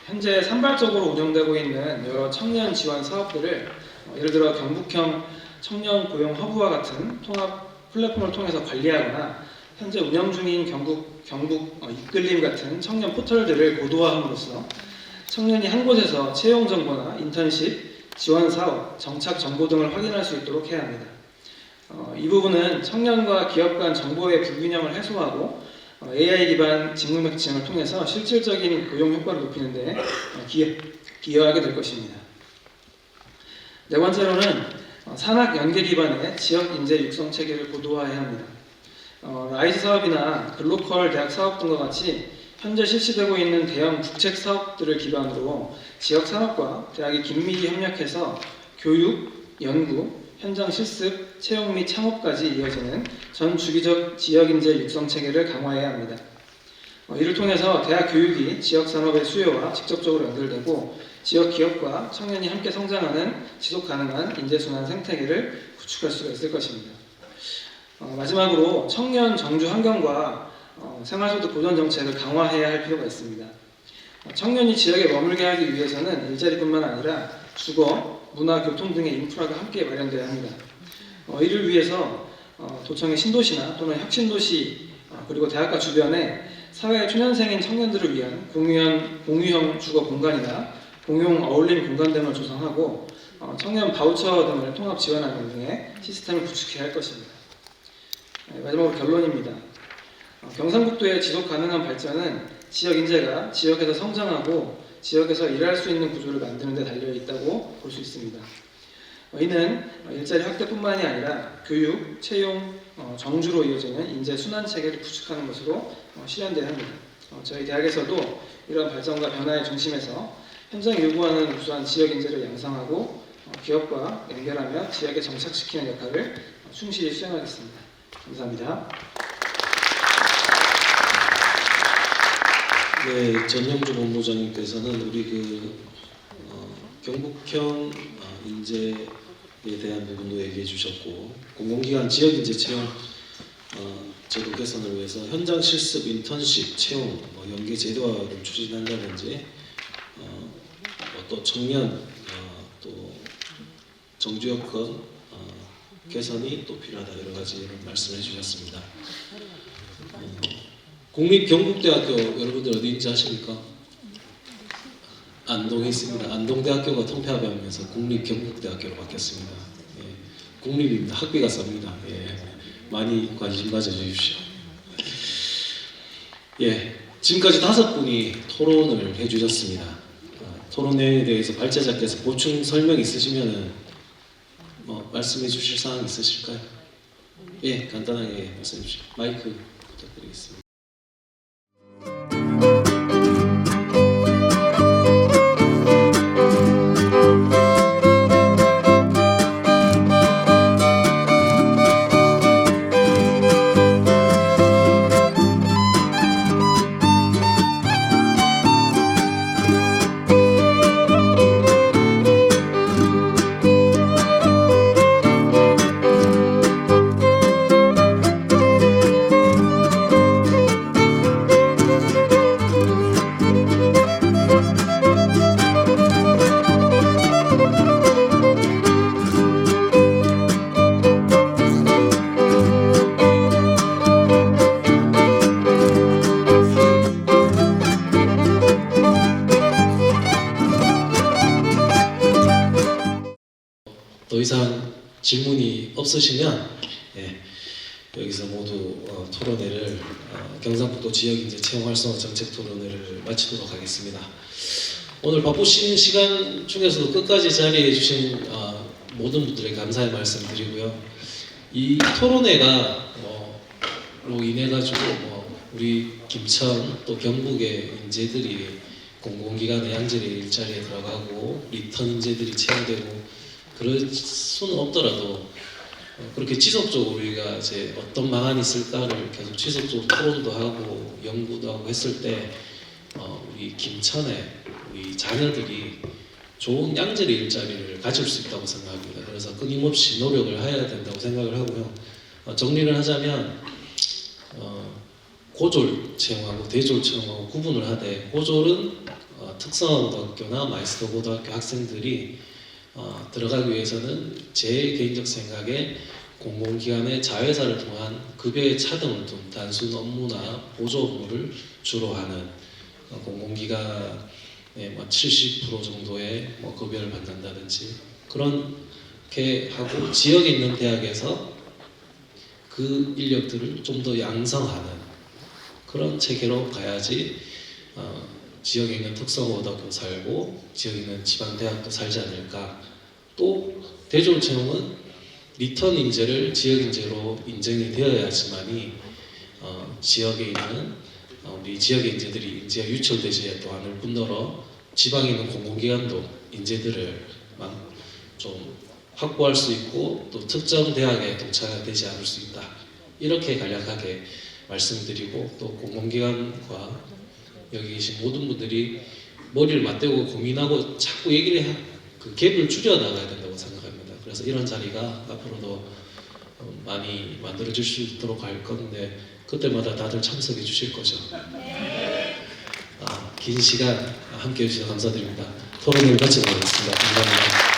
현재 산발적으로 운영되고 있는 여러 청년 지원 사업들을 예를 들어 경북형 청년 고용 허브와 같은 통합 플랫폼을 통해서 관리하거나 현재 운영 중인 경북 이끌림 같은 청년 포털들을 고도화함으로써 청년이 한 곳에서 채용 정보나 인턴십, 지원 사업, 정착 정보 등을 확인할 수 있도록 해야 합니다. 이 부분은 청년과 기업 간 정보의 불균형을 해소하고 AI 기반 직무 매칭을 통해서 실질적인 고용 효과를 높이는 데 기여하게 될 것입니다. 네 번째로는 산학 연계 기반의 지역 인재 육성 체계를 고도화해야 합니다. 라이즈 사업이나 글로컬 대학 사업 등과 같이 현재 실시되고 있는 대형 국책 사업들을 기반으로 지역 산업과 대학이 긴밀히 협력해서 교육, 연구, 현장 실습, 채용 및 창업까지 이어지는 전 주기적 지역 인재 육성 체계를 강화해야 합니다. 이를 통해서 대학 교육이 지역 산업의 수요와 직접적으로 연결되고 지역 기업과 청년이 함께 성장하는 지속 가능한 인재 순환 생태계를 구축할 수가 있을 것입니다. 마지막으로 청년 정주 환경과 생활소득 보전 정책을 강화해야 할 필요가 있습니다. 청년이 지역에 머물게 하기 위해서는 일자리뿐만 아니라 주거, 문화, 교통 등의 인프라가 함께 마련돼야 합니다. 이를 위해서 도청의 신도시나 또는 혁신도시 그리고 대학가 주변에 사회 초년생인 청년들을 위한 공유형 주거 공간이나 공용 어울림 공간 등을 조성하고 청년 바우처 등을 통합 지원하는 등의 시스템을 구축해야 할 것입니다. 마지막으로 결론입니다. 경상북도의 지속 가능한 발전은 지역 인재가 지역에서 성장하고 지역에서 일할 수 있는 구조를 만드는 데 달려 있다고 볼 수 있습니다. 이는 일자리 확대뿐만이 아니라 교육, 채용, 정주로 이어지는 인재 순환 체계를 구축하는 것으로 실현돼야 합니다. 저희 대학에서도 이러한 발전과 변화의 중심에서 현장이 요구하는 우수한 지역 인재를 양성하고 기업과 연결하며 지역에 정착시키는 역할을 충실히 수행하겠습니다. 감사합니다. 네, 전영주 본부장님께서는 우리 경북형 인재에 대한 부분도 얘기해 주셨고, 공공기관 지역 인재 채용 제도 개선을 위해서 현장 실습, 인턴십, 채용, 연계 제도화를 추진한다든지, 또 청년, 또 정주 여건 개선이 또 필요하다, 여러 가지 말씀해 주셨습니다. 국립경북대학교 여러분들 어디인지 아십니까? 안동에 있습니다. 안동대학교가 통폐합하면서 국립경북대학교로 바뀌었습니다. 예, 국립입니다. 학비가 쌉니다. 예, 많이 관심 가져주십시오. 예, 지금까지 5분이 토론을 해주셨습니다. 토론 내용에 대해서 발제자께서 보충 설명 있으시면은 말씀해 주실 사항 있으실까요? 예, 간단하게 말씀해 주시죠. 마이크 부탁드리겠습니다. 질문이 없으시면 여기서 모두 토론회를 경상북도 지역인재 채용 활성화 정책 토론회를 마치도록 하겠습니다. 오늘 바쁘신 시간 중에서도 끝까지 자리해 주신 모든 분들에게 감사의 말씀 드리고요. 이 토론회가 로 인해 가지고 우리 김천 또 경북의 인재들이 공공기관의 양질의 일자리에 들어가고 리턴 인재들이 채용되고 그럴 수는 없더라도 그렇게 지속적으로 우리가 이제 어떤 방안이 있을까를 계속 지속적으로 토론도 하고 연구도 하고 했을 때 우리 김천에 우리 자녀들이 좋은 양질의 일자리를 가질 수 있다고 생각합니다. 그래서 끊임없이 노력을 해야 된다고 생각을 하고요. 정리를 하자면 고졸 채용하고 대졸 채용하고 구분을 하되 고졸은 특성화고등학교나 마이스터 고등학교 학생들이 들어가기 위해서는 제 개인적 생각에 공공기관의 자회사를 통한 급여의 차등을 둔 단순 업무나 보조 업무를 주로 하는 공공기관의 70% 정도의 급여를 받는다든지 그렇게 하고 지역에 있는 대학에서 그 인력들을 좀 더 양성하는 그런 체계로 가야지 지역에 있는 특성고등학교 살고 지역에 있는 지방대학도 살지 않을까. 또 대졸 채용은 리턴 인재를 지역 인재로 인정이 되어야지만이 지역에 있는 우리 지역의 인재들이 인재가 유출되지 않을 뿐더러 지방에 있는 공공기관도 인재들을 좀 확보할 수 있고 또 특정 대학에 동차되지 않을 수 있다. 이렇게 간략하게 말씀드리고 또 공공기관과 여기 계신 모든 분들이 머리를 맞대고 고민하고 자꾸 그 갭을 줄여나가야 된다고 생각합니다. 그래서 이런 자리가 앞으로도 많이 만들어질 수 있도록 할 건데 그때마다 다들 참석해 주실 거죠. 긴 시간 함께 해주셔서 감사드립니다. 토론을 마치도록 하겠습니다. 감사합니다.